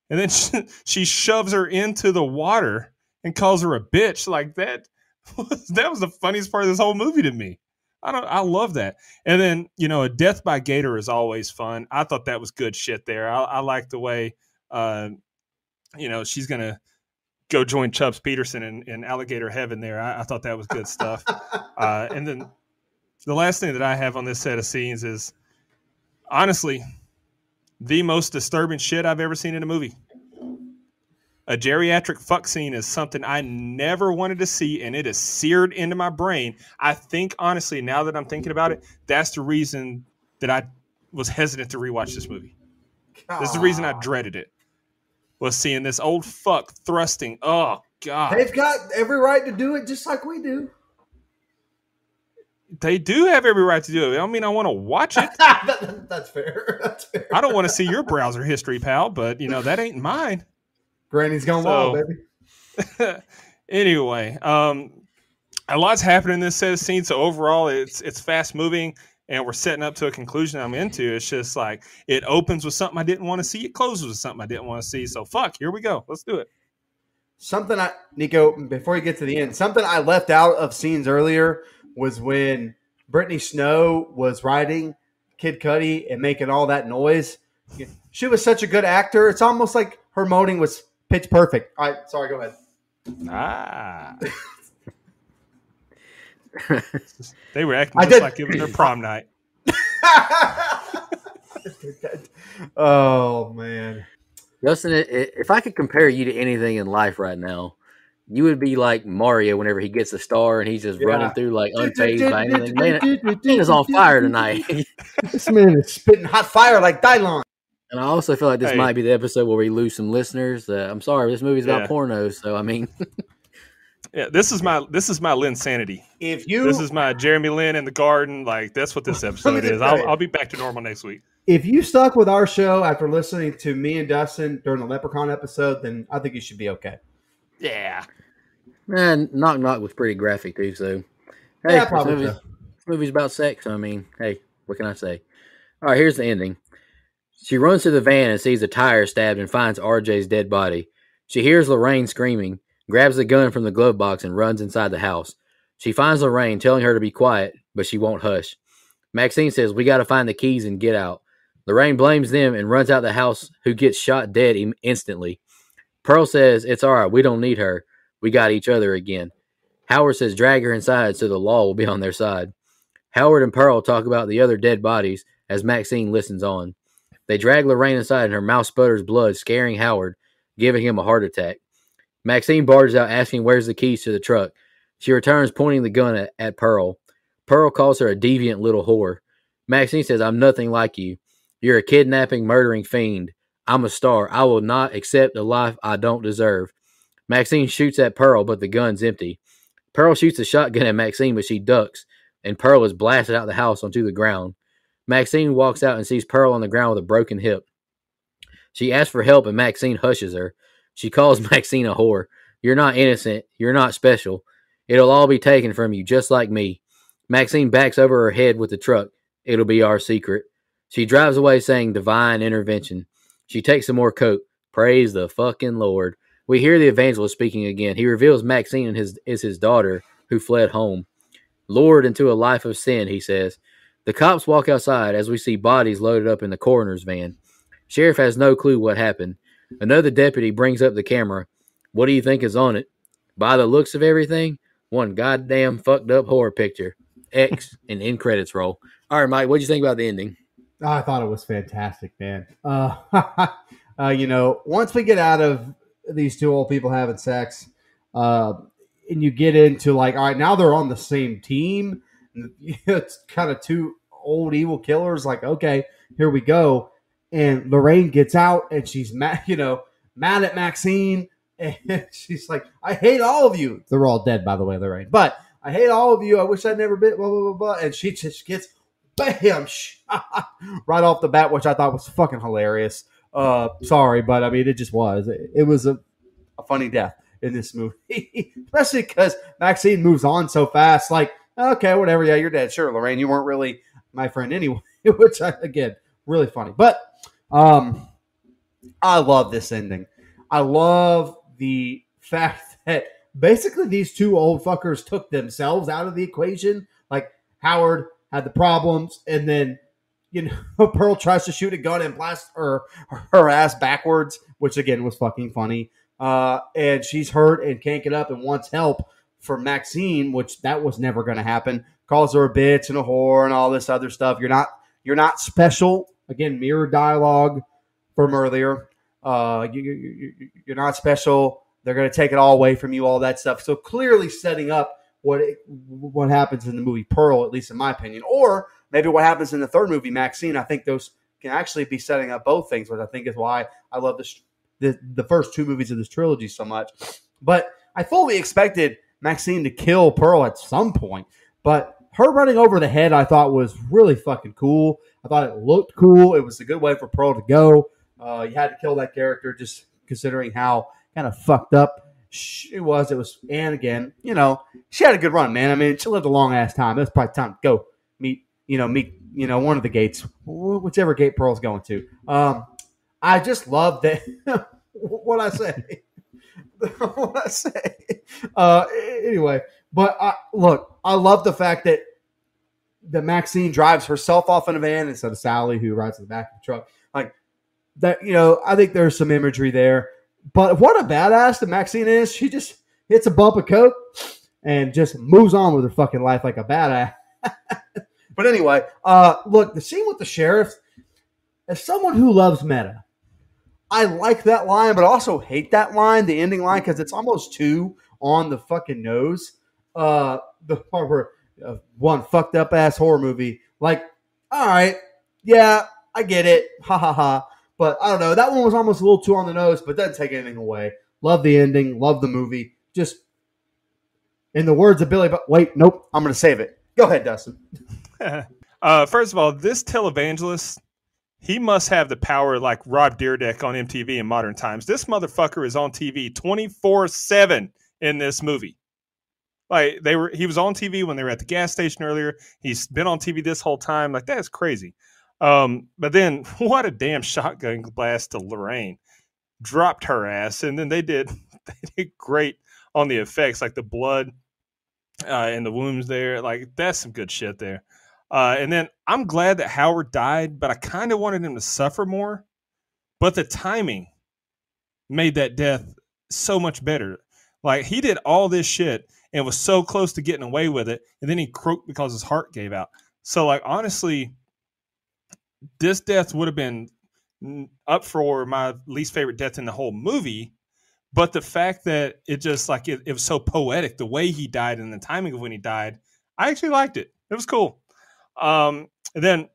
Speaker 4: And then she shoves her into the water and calls her a bitch. Like, that was the funniest part of this whole movie to me. I love that. And then, a death by gator is always fun. I thought that was good shit there. I like the way, she's going to go join Chubbs Peterson in alligator heaven there. I thought that was good stuff. And then the last thing that I have on this set of scenes is, honestly, the most disturbing shit I've ever seen in a movie. A geriatric fuck scene is something I never wanted to see, and it is seared into my brain. I think, honestly, now that I'm thinking about it, that's the reason that I was hesitant to rewatch this movie. This is the reason I dreaded it, was seeing this old fuck thrusting. Oh, God.
Speaker 3: They've got every right to do it just like we do.
Speaker 4: They do have every right to do it. I mean, I want to watch it.
Speaker 3: That's fair. That's fair.
Speaker 4: I don't want to see your browser history, pal, but that ain't mine.
Speaker 3: Granny's gone wild, baby.
Speaker 4: Anyway, a lot's happening in this set of scenes. So overall, it's fast moving, and we're setting up to a conclusion I'm into. It's just like it opens with something I didn't want to see. It closes with something I didn't want to see. So here we go. Let's do it.
Speaker 3: Nico, before you get to the end, something I left out of scenes earlier was when Brittany Snow was riding Kid Cudi and making all that noise. She was such a good actor. It's almost like her moaning was pitch perfect. All right, sorry, go ahead.
Speaker 4: They were acting just like it was their prom night.
Speaker 3: Oh, man.
Speaker 2: Justin, if I could compare you to anything in life right now, you would be like Mario whenever he gets a star and he's just running through like unfazed by anything. Man is on fire tonight.
Speaker 3: This man is spitting hot fire like Dylon.
Speaker 2: And I also feel like this might be the episode where we lose some listeners. I'm sorry, this movie's about pornos, so I mean,
Speaker 4: this is my Linsanity. This is my Jeremy Lin in the garden. Like that's what this episode is. I'll be back to normal next week.
Speaker 3: If you stuck with our show after listening to me and Dustin during the Leprechaun episode, then I think you should be okay.
Speaker 4: Yeah.
Speaker 2: Man, Knock Knock was pretty graphic too. So hey,
Speaker 3: yeah, probably
Speaker 2: this movie's about sex. I mean, hey, what can I say? All right, here's the ending. She runs to the van and sees a tire stabbed and finds RJ's dead body. She hears Lorraine screaming, grabs the gun from the glove box, and runs inside the house. She finds Lorraine, telling her to be quiet, but she won't hush. Maxine says, "We got to find the keys and get out." Lorraine blames them and runs out the house, who gets shot dead instantly. Pearl says, "It's all right, we don't need her. We got each other again." Howard says, "Drag her inside so the law will be on their side." Howard and Pearl talk about the other dead bodies as Maxine listens on. They drag Lorraine inside and her mouth sputters blood, scaring Howard, giving him a heart attack. Maxine barges out asking where's the keys to the truck. She returns pointing the gun at Pearl. Pearl calls her a deviant little whore. Maxine says, "I'm nothing like you. You're a kidnapping, murdering fiend. I'm a star. I will not accept a life I don't deserve." Maxine shoots at Pearl, but the gun's empty. Pearl shoots a shotgun at Maxine, but she ducks, and Pearl is blasted out of the house onto the ground. Maxine walks out and sees Pearl on the ground with a broken hip. She asks for help, and Maxine hushes her. She calls Maxine a whore. "You're not innocent. You're not special. It'll all be taken from you, just like me." Maxine backs over her head with the truck. "It'll be our secret." She drives away saying divine intervention. She takes some more coke. Praise the fucking Lord. We hear the evangelist speaking again. He reveals Maxine is his daughter who fled home. "Lured into a life of sin," he says. The cops walk outside as we see bodies loaded up in the coroner's van. Sheriff has no clue what happened. Another deputy brings up the camera. "What do you think is on it?" "By the looks of everything, one goddamn fucked up horror picture." X and end credits roll. All right, Mike, what'd you think about the ending?
Speaker 3: I thought it was fantastic, man. Once we get out of these two old people having sex, and you get into like, all right, now they're on the same team. It's kind of two old evil killers. Like, okay, here we go. And Lorraine gets out and she's mad at Maxine. And she's like, "I hate all of you." They're all dead, by the way, Lorraine. "But I hate all of you. I wish I'd never been blah, blah, blah, blah." And she just gets bam shot right off the bat, which I thought was fucking hilarious. Sorry, but I mean, it just was. It was a funny death in this movie, especially because Maxine moves on so fast. Like, okay, whatever. Yeah, you're dead. Sure, Lorraine, you weren't really my friend anyway, which, again, really funny. But I love this ending. I love the fact that basically these two old fuckers took themselves out of the equation. Like, Howard had the problems, and then, Pearl tries to shoot a gun and blast her ass backwards, which, again, was fucking funny. And she's hurt and can't get up and wants help for Maxine, which that was never going to happen. Calls her a bitch and a whore and all this other stuff. You're not special. Again, mirror dialogue from earlier. You're not special. They're going to take it all away from you, all that stuff. So clearly setting up what happens in the movie Pearl, at least in my opinion, or maybe what happens in the third movie, Maxine. I think those can actually be setting up both things, which I think is why I love the first two movies of this trilogy so much. But I fully expected Maxine to kill Pearl at some point, but her running over the head, I thought was really fucking cool. I thought it looked cool. It was a good way for Pearl to go. You had to kill that character just considering how kind of fucked up it was. And again, she had a good run, man. I mean, she lived a long ass time. It's probably time to go meet one of the gates, whichever gate Pearl's going to. I just love that. What I say. What I say. Anyway, but look, I love the fact that Maxine drives herself off in a van instead of Sally, who rides in the back of the truck. Like that, I think there's some imagery there. But what a badass that Maxine is. She just hits a bump of coke and just moves on with her fucking life like a badass. But anyway, look, the scene with the sheriff, as someone who loves meta, I like that line, but I also hate that line, the ending line, because it's almost too on the fucking nose. The part where one fucked up ass horror movie, like, all right, yeah, I get it, ha ha ha. But I don't know, that one was almost a little too on the nose, but doesn't take anything away. Love the ending, love the movie. Just in the words of Billy, but wait, nope, I'm going to save it. Go ahead, Dustin.
Speaker 4: First of all, this televangelist, he must have the power like Rob Dyrdek on MTV in modern times. This motherfucker is on TV 24/7 in this movie. Like he was on TV when they were at the gas station earlier. He's been on TV this whole time. Like, that's crazy. But then what a damn shotgun blast to Lorraine. Dropped her ass. And then they did great on the effects, like the blood and the wounds there. Like, that's some good shit there. And then I'm glad that Howard died, but I kind of wanted him to suffer more. But the timing made that death so much better. Like, he did all this shit and was so close to getting away with it, and then he croaked because his heart gave out. So, like, honestly, this death would have been up for my least favorite death in the whole movie. But the fact that it just, like, it was so poetic, the way he died and the timing of when he died, I actually liked it. It was cool. And then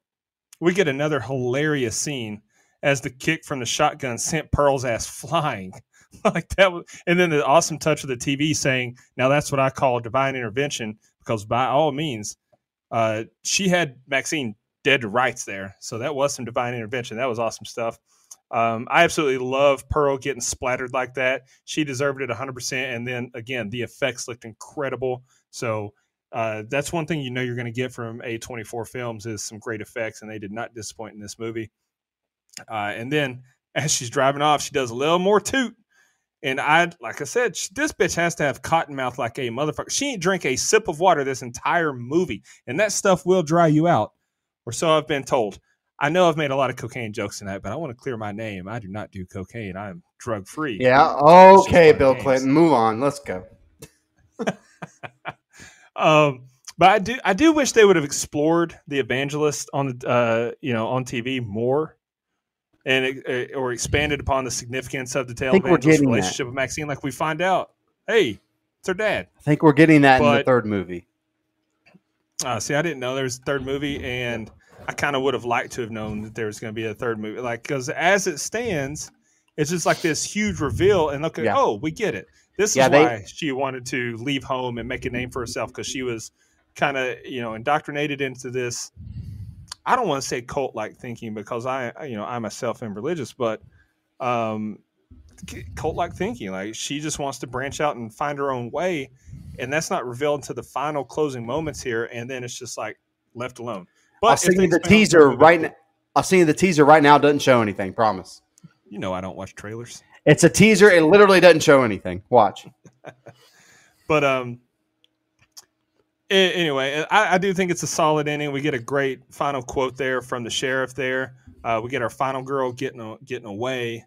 Speaker 4: we get another hilarious scene as the kick from the shotgun sent Pearl's ass flying. Like that was, and then the awesome touch of the TV saying, now that's what I call divine intervention, because by all means, she had Maxine dead to rights there. So that was some divine intervention. That was awesome stuff. I absolutely love Pearl getting splattered like that. She deserved it 100%. And then again, the effects looked incredible. So that's one thing you're going to get from A24 Films is some great effects, and they did not disappoint in this movie. And then as she's driving off, she does a little more toot. And like I said, this bitch has to have cotton mouth like a motherfucker. She ain't drink a sip of water this entire movie. And that stuff will dry you out. Or so I've been told. I know I've made a lot of cocaine jokes tonight, but I want to clear my name. I do not do cocaine. I am drug free.
Speaker 3: Yeah. Okay, Bill Clinton. Move on. Let's go.
Speaker 4: But I do wish they would have explored the evangelist on the on TV more. And or expanded upon the significance of the televangelist relationship with Maxine. Like, we find out, hey, it's her dad.
Speaker 3: I think we're getting that in the third movie.
Speaker 4: See, I didn't know there was a third movie, and I kind of would have liked to have known that there was going to be a third movie. Like, because as it stands, it's just like this huge reveal, and look, oh, we get it. This is why she wanted to leave home and make a name for herself, because she was kind of indoctrinated into this. I don't want to say cult-like thinking, because I myself am religious, but cult-like thinking, like, she just wants to branch out and find her own way, and that's not revealed until the final closing moments here, and then it's just like left alone. But
Speaker 3: I'll send you the teaser right now. I'll send you the teaser right now. Doesn't show anything. Promise.
Speaker 4: I don't watch trailers.
Speaker 3: It's a teaser. It literally doesn't show anything. Watch.
Speaker 4: But anyway, I do think it's a solid ending. We get a great final quote there from the sheriff there. We get our final girl getting away.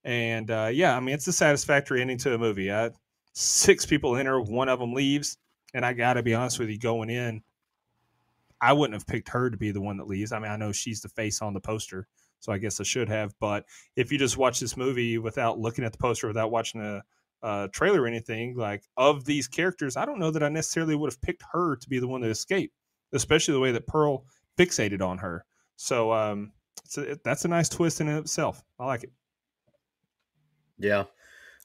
Speaker 4: And it's a satisfactory ending to a movie. 6 people enter, one of them leaves. And I got to be honest with you, going in, I wouldn't have picked her to be the one that leaves. I mean, I know she's the face on the poster, so I guess I should have. But if you just watch this movie without looking at the poster, without watching a trailer or anything, like, of these characters, I don't know that I necessarily would have picked her to be the one to escape, especially the way that Pearl fixated on her. So that's a nice twist in and of itself. I like it.
Speaker 2: Yeah.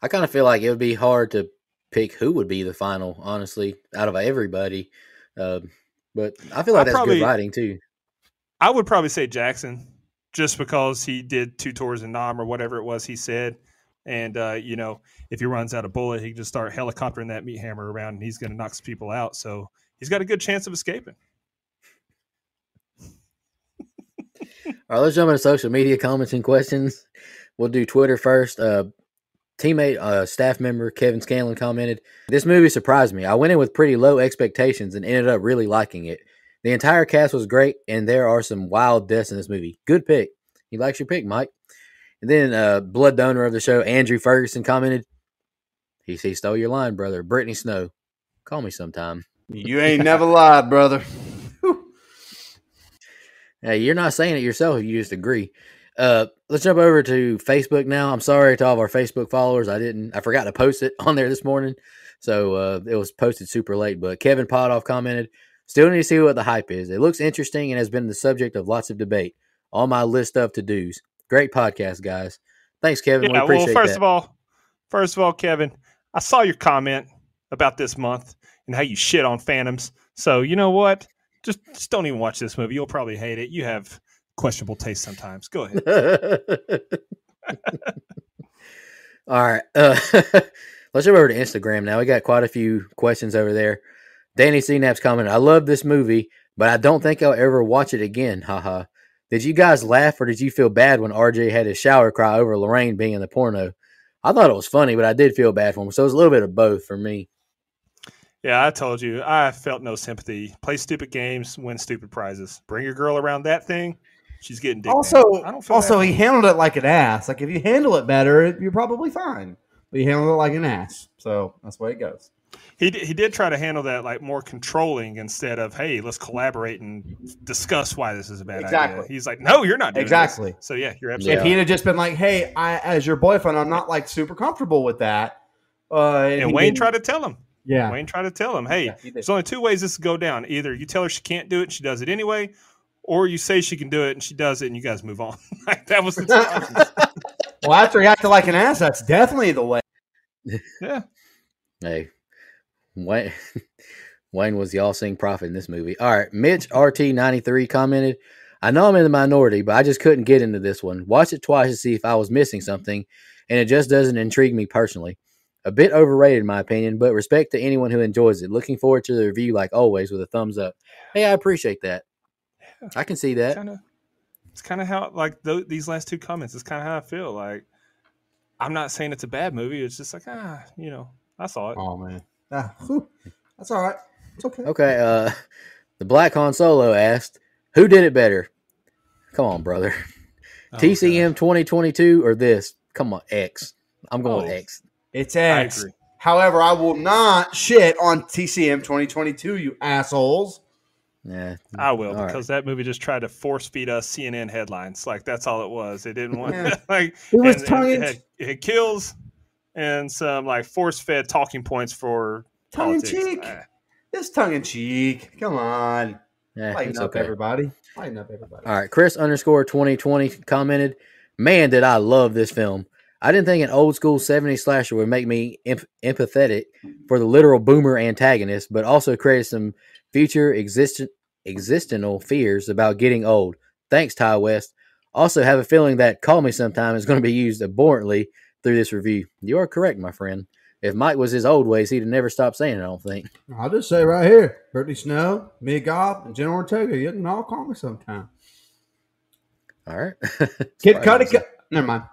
Speaker 2: I kind of feel like it would be hard to pick who would be the final, honestly, out of everybody. But I feel like that's good writing too.
Speaker 4: I would probably say Jackson, just because he did 2 tours in Nam or whatever it was he said. And, if he runs out of bullet, he can just start helicoptering that meat hammer around and he's going to knock some people out. So he's got a good chance of escaping.
Speaker 2: All right, let's jump into social media comments and questions. We'll do Twitter first. Teammate, staff member Kevin Scanlon commented, "This movie surprised me. I went in with pretty low expectations and ended up really liking it. The entire cast was great, and there are some wild deaths in this movie. Good pick." He likes your pick, Mike. And then blood donor of the show, Andrew Ferguson, commented, he stole your line, brother. Brittany Snow, call me sometime.
Speaker 3: You ain't never lied, brother.
Speaker 2: Hey, you're not saying it yourself. You just agree. Let's jump over to Facebook now. I'm sorry to all of our Facebook followers. I forgot to post it on there this morning. So it was posted super late. But Kevin Podoff commented, "Still need to see what the hype is. It looks interesting and has been the subject of lots of debate. On my list of to-dos. Great podcast, guys." Thanks, Kevin.
Speaker 4: Yeah,
Speaker 2: we appreciate
Speaker 4: that. First of all, Kevin, I saw your comment about this month and how you shit on Phantoms. So you know what? Just don't even watch this movie. You'll probably hate it. You have questionable taste sometimes. Go ahead.
Speaker 2: All right. Let's jump over to Instagram now. We got quite a few questions over there. Danny CNAP's commented, "I love this movie, but I don't think I'll ever watch it again. Haha. Did you guys laugh or did you feel bad when RJ had his shower cry over Lorraine being in the porno? I thought it was funny, but I did feel bad for him. So it was a little bit of both for me."
Speaker 4: Yeah, I told you. I felt no sympathy. Play stupid games, win stupid prizes. Bring your girl around that thing, she's getting dick.
Speaker 3: Also, he handled it like an ass. Like, if you handle it better, you're probably fine. But he handled it like an ass. So that's the way it goes.
Speaker 4: He did try to handle that like more controlling instead of, hey, let's collaborate and discuss why this is a bad idea. He's like, no, you're not doing this. So yeah, you're absolutely.
Speaker 3: If he'd have just been like, hey, as your boyfriend, I'm not like super comfortable with that.
Speaker 4: And Wayne tried to tell him.
Speaker 3: Yeah.
Speaker 4: Wayne tried to tell him, hey, there's only 2 ways this could go down. Either you tell her she can't do it and she does it anyway, or you say she can do it and she does it and you guys move on. Like, that was the 2 options.
Speaker 3: Well, after he acted like an ass, that's definitely the way.
Speaker 4: Yeah.
Speaker 2: Hey, Wayne was the all-seeing prophet in this movie. All right, Mitch RT93 commented, "I know I'm in the minority, but I just couldn't get into this one. Watch it twice to see if I was missing something, and it just doesn't intrigue me personally. A bit overrated in my opinion, but respect to anyone who enjoys it. Looking forward to the review like always with a thumbs up." Hey, I appreciate that. Yeah, I can see that.
Speaker 4: It's kind of how, like, these last 2 comments, it's kind of how I feel. Like, I'm not saying it's a bad movie. It's just like, I saw it.
Speaker 3: Oh, man. That's all right. It's okay.
Speaker 2: Okay, the Black Han Solo asked, "Who did it better?" Come on, brother. TCM 2022 or this? Come on, X. I'm going with X.
Speaker 3: It's X. I agree. However, I will not shit on TCM 2022, you assholes.
Speaker 2: Yeah,
Speaker 4: I will, because that movie just tried to force feed us CNN headlines. Like, that's all it was. It didn't want like
Speaker 3: it was
Speaker 4: it had kills and some like force fed talking points for
Speaker 3: tongue in cheek. It's tongue in cheek. Come on.
Speaker 2: Yeah,
Speaker 3: Lighten up, everybody. Lighten up, everybody.
Speaker 2: All right, Chris _2020 commented, "Man, did I love this film. I didn't think an old school 70s slasher would make me empathetic for the literal boomer antagonist, but also created some future existential fears about getting old. Thanks, Ty West. Also have a feeling that Call Me Sometime is going to be used abhorrently through this review." You are correct, my friend. If Mike was his old ways, he'd have never stopped saying it, I don't think.
Speaker 3: I'll just say right here, Brittany Snow, me, Gob, and Jen Ortega, you can all call me sometime.
Speaker 2: All right.
Speaker 3: Never mind.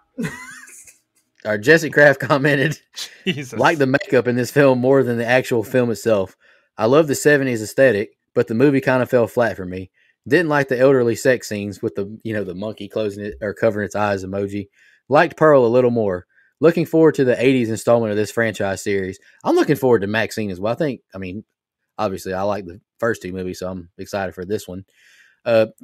Speaker 2: Our Jesse Kraft commented,
Speaker 4: Jesus.
Speaker 2: "Like the makeup in this film more than the actual film itself. I love the 70s aesthetic, but the movie kind of fell flat for me. Didn't like the elderly sex scenes with the monkey closing it or covering its eyes emoji. Liked Pearl a little more. Looking forward to the 80s installment of this franchise series. I'm looking forward to Maxine as well. Obviously I like the first 2 movies, so I'm excited for this one."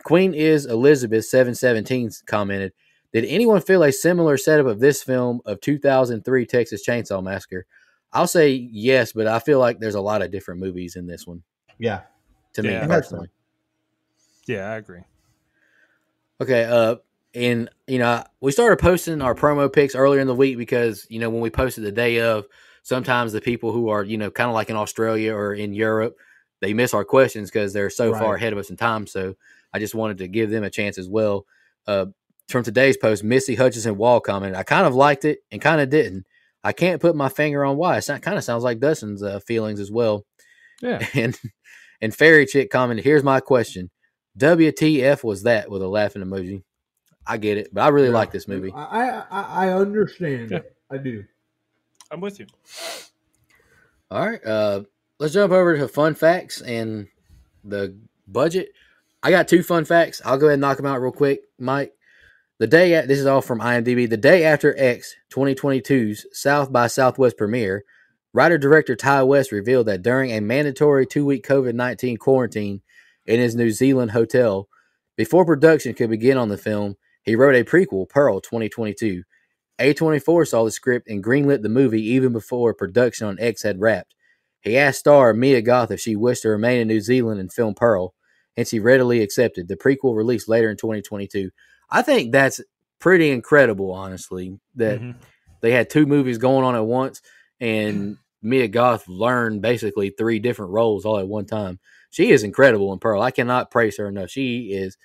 Speaker 2: Queen is Elizabeth 717 commented, "Did anyone feel a similar setup of this film of 2003 Texas Chainsaw Massacre? I'll say yes, but I feel like there's a lot of different movies in this one."
Speaker 3: Yeah.
Speaker 2: To me personally.
Speaker 4: Yeah, I agree.
Speaker 2: Okay, and we started posting our promo picks earlier in the week because when we posted the day of, sometimes the people who are kind of like in Australia or in Europe, they miss our questions because they're so
Speaker 3: Right.
Speaker 2: far ahead of us in time. So I just wanted to give them a chance as well. From today's post, Missy Hutchinson Wall commented, I kind of liked it and kind of didn't. I can't put my finger on why. It kind of sounds like Dustin's feelings as well.
Speaker 5: Yeah.
Speaker 2: And Fairy Chick commented, here's my question. WTF was that, with a laughing emoji? I get it, but I really like this movie.
Speaker 3: I understand.
Speaker 5: Yeah.
Speaker 3: I do.
Speaker 5: I'm with you.
Speaker 2: All right. Let's jump over to fun facts and the budget. I got 2 fun facts. I'll go ahead and knock them out real quick, Mike. This is all from IMDb. The day after X 2022's South by Southwest premiere, writer-director Ty West revealed that during a mandatory 2-week COVID-19 quarantine in his New Zealand hotel, before production could begin on the film, he wrote a prequel, Pearl 2022. A24 saw the script and greenlit the movie even before production on X had wrapped. He asked star Mia Goth if she wished to remain in New Zealand and film Pearl, and she readily accepted. The prequel released later in 2022. I think that's pretty incredible, honestly, that they had 2 movies going on at once, and Mia Goth learned basically 3 different roles all at one time. She is incredible in Pearl. I cannot praise her enough. She's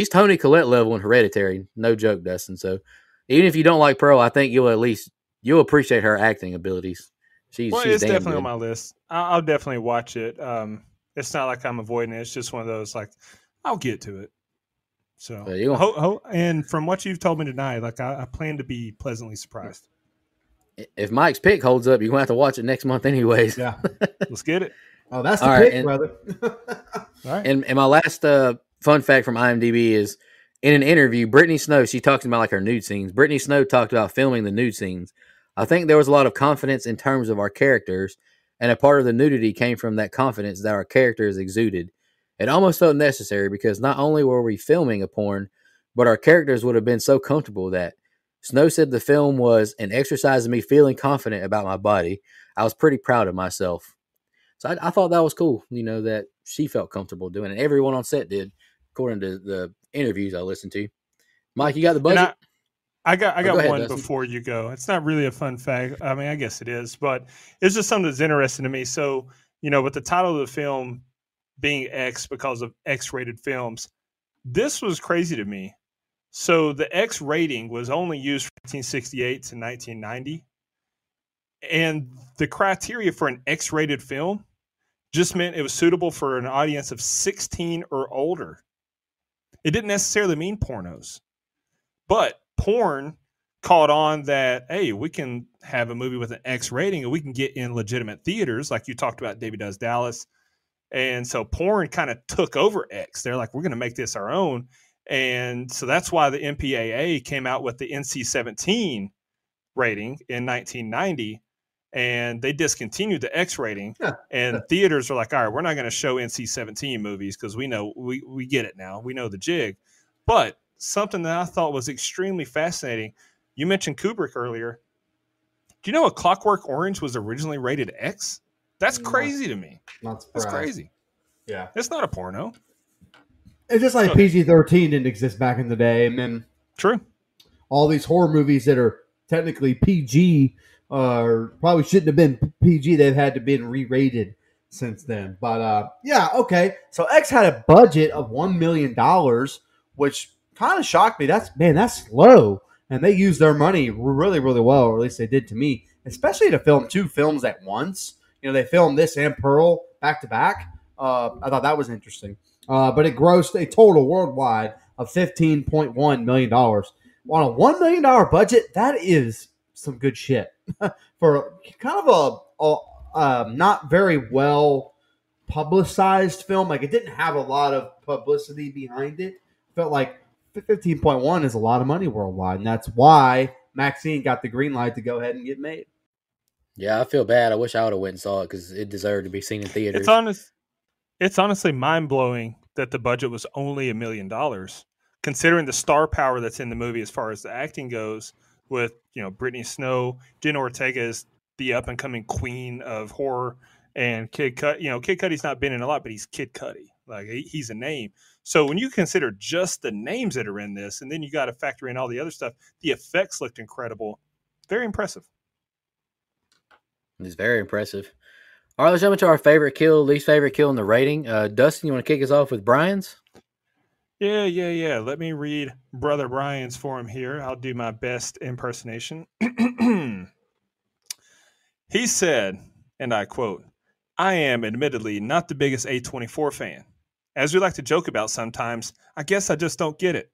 Speaker 2: Toni Collette level in Hereditary. No joke, Dustin. So even if you don't like Pearl, I think you'll appreciate her acting abilities. She's
Speaker 4: it's
Speaker 2: damn
Speaker 4: definitely
Speaker 2: good.
Speaker 4: on my list. I'll definitely watch it. It's not like I'm avoiding it. It's just one of those, like, I'll get to it. So, and from what you've told me tonight, like, I plan to be pleasantly surprised.
Speaker 2: If Mike's pick holds up, you're going to have to watch it next month anyways.
Speaker 3: Yeah.
Speaker 4: Let's get it.
Speaker 3: Oh, that's
Speaker 2: All
Speaker 3: the
Speaker 2: right,
Speaker 3: pick, brother.
Speaker 4: All right.
Speaker 2: And my last fun fact from IMDb is, in an interview, Brittany Snow, she talks about like her nude scenes. Brittany Snow talked about filming the nude scenes. I think there was a lot of confidence in terms of our characters, and a part of the nudity came from that confidence that our characters exuded. It almost felt necessary because not only were we filming a porn, but our characters would have been so comfortable that Snow said the film was an exercise in me feeling confident about my body. I was pretty proud of myself. So I thought that was cool, that she felt comfortable doing it. Everyone on set did, according to the interviews I listened to. Mike, you got the budget?
Speaker 4: I got
Speaker 2: go ahead,
Speaker 4: one
Speaker 2: Dustin.
Speaker 4: before you go. It's not really a fun fact. I mean, I guess it is, but it's just something that's interesting to me. So, with the title of the film being X because of X-rated films, this was crazy to me. So the X rating was only used from 1968 to 1990. And the criteria for an X-rated film just meant it was suitable for an audience of 16 or older. It didn't necessarily mean pornos. But porn caught on that, hey, we can have a movie with an X rating and we can get in legitimate theaters, like you talked about Davey Does Dallas. And so porn kind of took over X. They're like, we're going to make this our own. And so that's why the MPAA came out with the NC-17 rating in 1990. And they discontinued the X rating, and theaters are like, all right, we're not going to show NC-17 movies because we know we get it now. We know the jig. But something that I thought was extremely fascinating, you mentioned Kubrick earlier. Do you know A Clockwork Orange was originally rated X? That's crazy to me.
Speaker 3: Not surprised.
Speaker 4: That's crazy.
Speaker 3: Yeah.
Speaker 4: It's not a porno.
Speaker 3: It's just like PG-13 didn't exist back in the day, and then
Speaker 4: True.
Speaker 3: all these horror movies that are technically PG probably shouldn't have been PG. They've had to be re-rated since then. But yeah, okay. So X had a budget of $1 million, which kind of shocked me. That's low. And they used their money really, really well, or at least they did to me, especially to film 2 films at once. They filmed this and Pearl back to back. I thought that was interesting. But it grossed a total worldwide of $15.1 million. On a $1 million budget, that is some good shit. For kind of a not very well publicized film. Like, it didn't have a lot of publicity behind it. Felt like 15.1 is a lot of money worldwide, and that's why Maxine got the green light to go ahead and get made.
Speaker 2: Yeah, I feel bad. I wish I would have went and saw it because it deserved to be seen in theaters.
Speaker 4: It's honestly mind-blowing that the budget was only $1 million, considering the star power that's in the movie as far as the acting goes, with Brittany Snow. Jenna Ortega is the up-and-coming queen of horror, and Kid Cudi. Kid Cudi's not been in a lot, but he's Kid Cudi. Like, he's a name. So when you consider just the names that are in this, and then you got to factor in all the other stuff, the effects looked incredible. Very impressive.
Speaker 2: It's very impressive. All right, let's jump into our favorite kill, least favorite kill, and the rating. Dustin, you want to kick us off with Brian's?
Speaker 4: Yeah. Let me read Brother Brian's for him here. I'll do my best impersonation. He said, and I quote, "I am admittedly not the biggest A24 fan. As we like to joke about sometimes, I guess I just don't get it.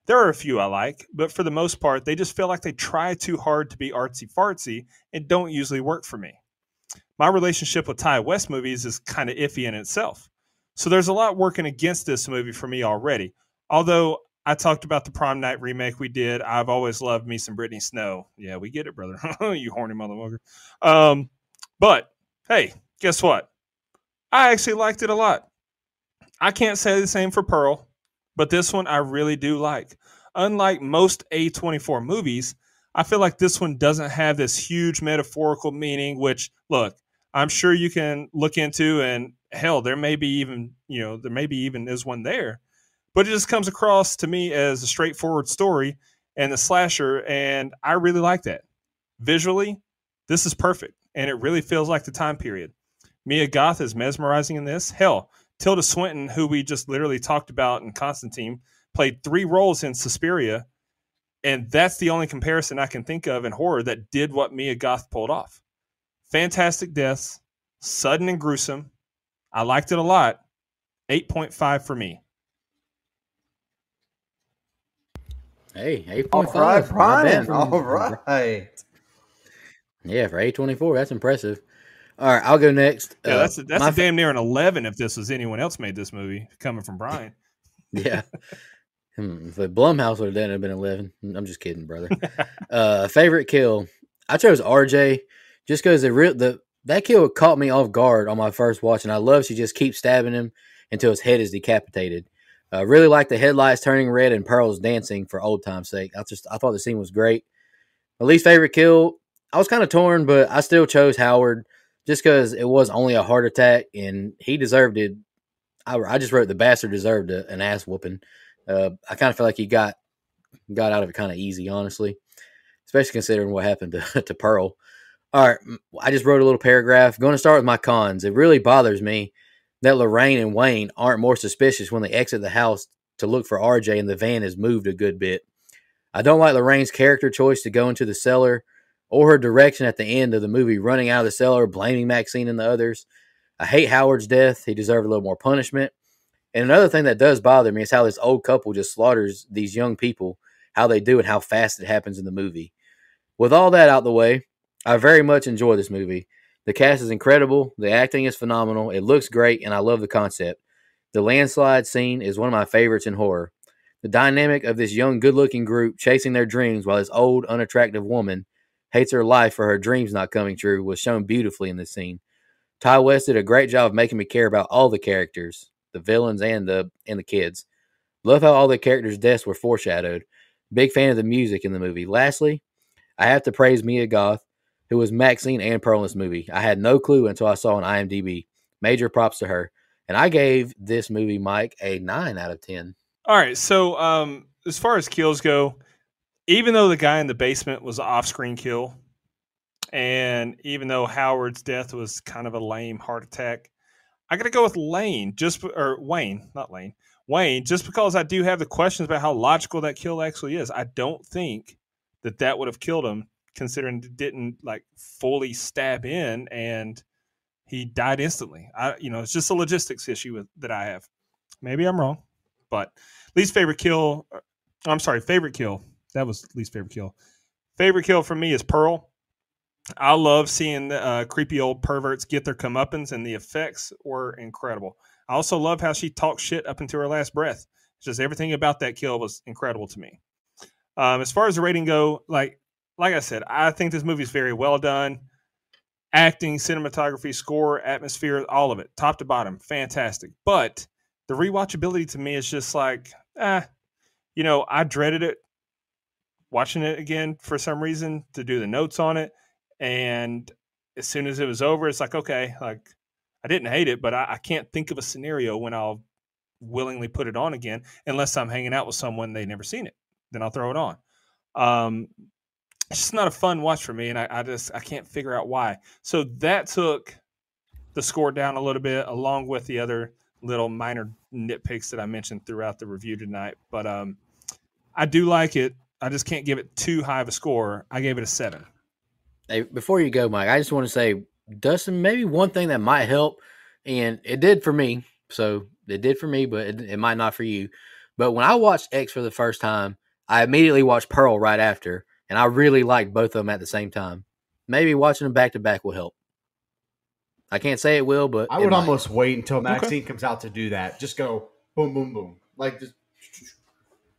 Speaker 4: There are a few I like, but for the most part, they just feel like they try too hard to be artsy fartsy and don't usually work for me. My relationship with Ty West movies is kind of iffy in itself. So there's a lot working against this movie for me already. Although I talked about the prom night remake we did, I've always loved me some Brittany Snow. Yeah, we get it, brother. You horny motherfucker. But hey, guess what? I actually liked it a lot. I can't say the same for Pearl, but this one I really do like. Unlike most A24 movies, I feel like this one doesn't have this huge metaphorical meaning, which, look, I'm sure you can look into, and hell, there may be even is one there. But it just comes across to me as a straightforward story and a slasher, and I really like that. Visually, this is perfect, and it really feels like the time period. Mia Goth is mesmerizing in this. Hell, Tilda Swinton, who we just literally talked about in Constantine, played 3 roles in Suspiria, and that's the only comparison I can think of in horror that did what Mia Goth pulled off. Fantastic deaths, sudden and gruesome. I liked it a lot. 8.5 for me.
Speaker 2: Hey,
Speaker 3: All
Speaker 2: 8.5.
Speaker 3: right,
Speaker 2: Not
Speaker 3: Brian.
Speaker 2: bad
Speaker 3: All right.
Speaker 2: Yeah, for A24, that's impressive. All right, I'll go next.
Speaker 4: Yeah, that's a damn near an 11 if this was anyone else made this movie, coming from Brian.
Speaker 2: Yeah. If Blumhouse would have done it, it'd been 11. I'm just kidding, brother. Favorite kill. I chose RJ just because that kill caught me off guard on my first watch, and I love she just keeps stabbing him until his head is decapitated. Really like the headlights turning red and Pearl's dancing for old time's sake. I thought the scene was great. My least favorite kill, I was kind of torn, but I still chose Howard just because it was only a heart attack and he deserved it. I just wrote the bastard deserved an ass whooping. I kind of feel like he got out of it kind of easy, honestly, especially considering what happened to Pearl. All right, I just wrote a little paragraph. Going to start with my cons. It really bothers me that Lorraine and Wayne aren't more suspicious when they exit the house to look for RJ and the van has moved a good bit. I don't like Lorraine's character choice to go into the cellar or her direction at the end of the movie, running out of the cellar, blaming Maxine and the others. I hate Howard's death. He deserved a little more punishment. And another thing that does bother me is how this old couple just slaughters these young people, how they do and how fast it happens in the movie. With all that out the way, I very much enjoy this movie. The cast is incredible. The acting is phenomenal. It looks great, and I love the concept. The landslide scene is one of my favorites in horror. The dynamic of this young, good-looking group chasing their dreams while this old, unattractive woman hates her life for her dreams not coming true was shown beautifully in this scene. Ty West did a great job of making me care about all the characters, the villains and the kids. Love how all the characters' deaths were foreshadowed. Big fan of the music in the movie. Lastly, I have to praise Mia Goth, who was Maxine and Pearl in this movie. I had no clue until I saw on IMDb. Major props to her. And I gave this movie, Mike, a 9 out of 10.
Speaker 4: All right, so as far as kills go, even though the guy in the basement was an off-screen kill, and even though Howard's death was kind of a lame heart attack, I got to go with Wayne, Wayne, just because I do have the questions about how logical that kill actually is. I don't think that would have killed him, considering it didn't like fully stab in and he died instantly. It's just a logistics issue that I have. Maybe I'm wrong, but favorite kill. That was least favorite kill. Favorite kill for me is Pearl. I love seeing the creepy old perverts get their comeuppance, and the effects were incredible. I also love how she talked shit up until her last breath. Just everything about that kill was incredible to me. As far as the rating go, like I said, I think this movie is very well done. Acting, cinematography, score, atmosphere, all of it, top to bottom, fantastic. But the rewatchability to me is just like, I dreaded it watching it again for some reason to do the notes on it. And as soon as it was over, it's like, okay, like I didn't hate it, but I can't think of a scenario when I'll willingly put it on again, unless I'm hanging out with someone they've never seen it. Then I'll throw it on. It's just not a fun watch for me, and I can't figure out why. So that took
Speaker 5: the score down a little bit, along with the other little minor nitpicks that I mentioned throughout the review tonight. But I do like it. I just can't give it too high of a score. I gave it a 7.
Speaker 2: Hey, before you go, Mike, I just want to say, Dustin, maybe one thing that might help, and it did for me. So it did for me, but it might not for you. But when I watched X for the first time, I immediately watched Pearl right after, and I really liked both of them at the same time. Maybe watching them back to back will help. I can't say it will, but
Speaker 3: I would almost wait until Maxine comes out to do that. Just go boom, boom, boom. Like, just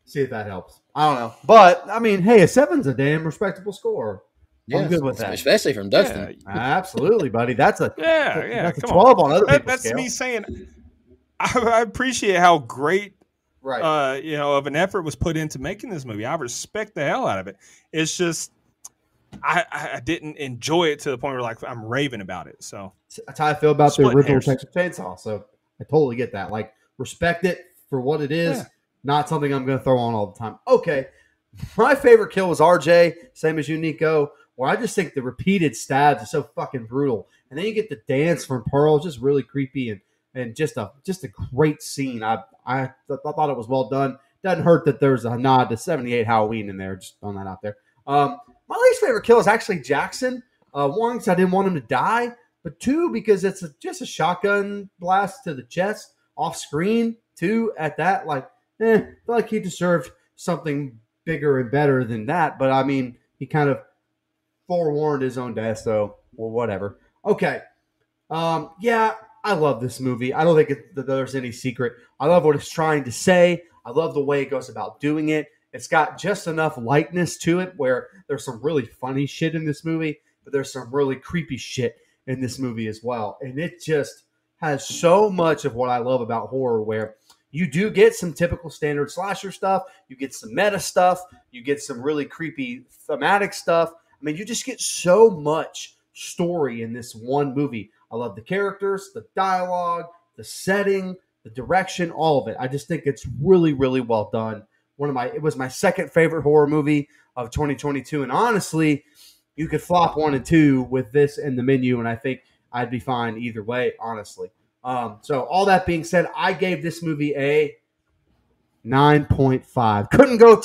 Speaker 3: see if that helps. I don't know. But, I mean, hey, a 7's a damn respectable score.
Speaker 2: Yeah,
Speaker 3: I'm good with that.
Speaker 2: Especially from Dustin.
Speaker 5: Yeah.
Speaker 3: Absolutely, buddy. That's a
Speaker 5: That's
Speaker 3: a 12 on other people's
Speaker 5: That's
Speaker 3: scale.
Speaker 5: me saying I appreciate how great
Speaker 3: Right.
Speaker 5: of an effort was put into making this movie. I respect the hell out of it. It's just I didn't enjoy it to the point where like I'm raving about it. So
Speaker 3: That's how I feel about the
Speaker 5: Split
Speaker 3: original
Speaker 5: hairs.
Speaker 3: Texas Chainsaw. So I totally get that. Like, respect it for what it is.
Speaker 5: Yeah.
Speaker 3: Not something I'm going to throw on all the time. Okay. My favorite kill was RJ, same as you, Nico, where I just think the repeated stabs are so fucking brutal. And then you get the dance from Pearl, just really creepy and just a great scene. I thought it was well done. Doesn't hurt that there's a nod to 78 Halloween in there. Just throwing that out there. My least favorite kill is actually Jackson. One, because I didn't want him to die, but two, because it's just a shotgun blast to the chest off screen. Two, at that, like, I feel like he deserved something bigger and better than that. But I mean, he kind of forewarned his own death, so well, whatever. Okay. Yeah, I love this movie. I don't think that there's any secret. I love what it's trying to say. I love the way it goes about doing it. It's got just enough lightness to it where there's some really funny shit in this movie, but there's some really creepy shit in this movie as well. And it just has so much of what I love about horror, where you do get some typical standard slasher stuff. You get some meta stuff. You get some really creepy thematic stuff. I mean, you just get so much story in this one movie. I love the characters, the dialogue, the setting, the direction, all of it. I just think it's really, really well done. It was my second favorite horror movie of 2022. And honestly, you could flop 1 and 2 with this in the menu, and I think I'd be fine either way, honestly. So all that being said, I gave this movie a 9.5. Couldn't go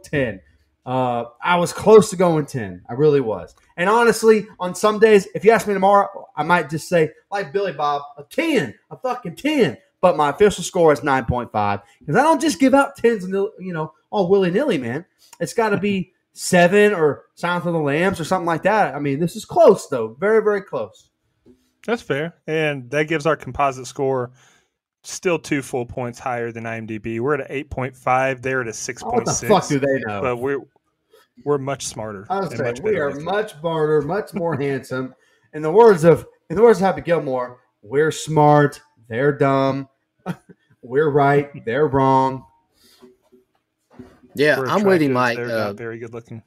Speaker 3: 10. I was close to going 10. I really was. And honestly, on some days, if you ask me tomorrow, I might just say, like Billy Bob, a 10, a fucking 10. But my official score is 9.5 because I don't just give out 10s, all willy-nilly, man. It's got to be 7 or Silence of the Lambs or something like that. I mean, this is close, though. Very, very close.
Speaker 5: that's fair. And that gives our composite score still 2 full points higher than IMDb. We're at an 8.5. They're at a 6.6.
Speaker 3: What the fuck do they know?
Speaker 5: But we're much smarter.
Speaker 3: I was
Speaker 5: and
Speaker 3: saying,
Speaker 5: much
Speaker 3: we
Speaker 5: better
Speaker 3: are
Speaker 5: looking.
Speaker 3: much smarter, much more handsome. In the words of Happy Gilmore, we're smart, they're dumb. We're right, they're wrong.
Speaker 2: Yeah,
Speaker 5: We're
Speaker 2: I'm with you,
Speaker 5: attractive,
Speaker 2: Mike.
Speaker 5: They're not very good looking.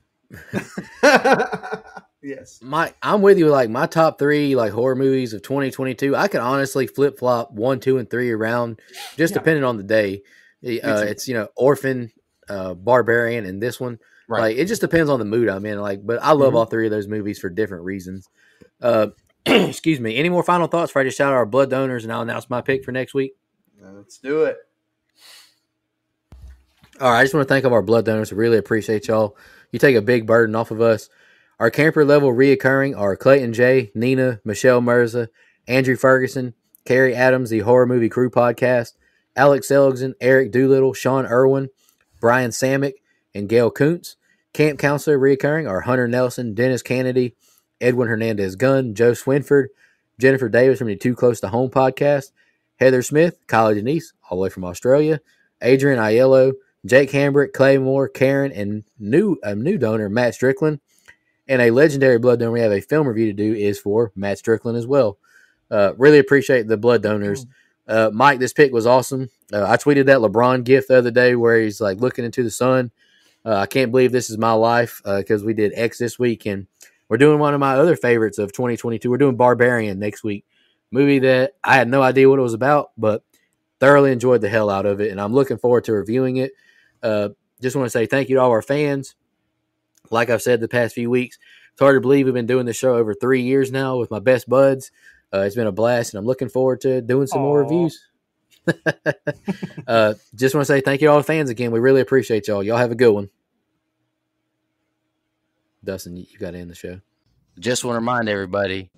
Speaker 3: Yes.
Speaker 2: Mike, I'm with you. Like my top 3 like horror movies of 2022, I could honestly flip flop 1, 2, and 3 around, just depending on the day. It's Orphan, Barbarian, and this one.
Speaker 3: Right.
Speaker 2: Like it just depends on the mood I'm in. Like, but I love all 3 of those movies for different reasons. Excuse me. Any more final thoughts before I just shout out our blood donors and I'll announce my pick for next week?
Speaker 3: Let's do it.
Speaker 2: All right, I just want to thank all our blood donors. I really appreciate y'all. You take a big burden off of us. Our camper level reoccurring are Clayton J, Nina, Michelle Mirza, Andrew Ferguson, Carrie Adams, the Horror Movie Crew Podcast, Alex Seligson, Eric Doolittle, Sean Irwin, Brian Samick, and Gail Kuntz. Camp counselor reoccurring are Hunter Nelson, Dennis Kennedy, Edwin Hernandez Gunn, Joe Swinford, Jennifer Davis from the Too Close to Home podcast, Heather Smith, Kylie Denise, all the way from Australia, Adrian Aiello, Jake Hambrick, Claymore, Karen, and a new donor, Matt Strickland. And a legendary blood donor we have a film review to do is for Matt Strickland as well. Really appreciate the blood donors. Mike, this pick was awesome. I tweeted that LeBron gif the other day where he's like looking into the sun. I can't believe this is my life because we did X this week, and we're doing one of my other favorites of 2022. We're doing Barbarian next week. Movie that I had no idea what it was about, but thoroughly enjoyed the hell out of it, and I'm looking forward to reviewing it. Just want to say thank you to all our fans. Like I've said the past few weeks, hard to believe we've been doing this show over 3 years now with my best buds. It's been a blast, and I'm looking forward to doing some more reviews. Just want to say thank you to all the fans again. We really appreciate y'all. Y'all have a good one. Dustin, you got to end the show.
Speaker 1: Just want to remind everybody.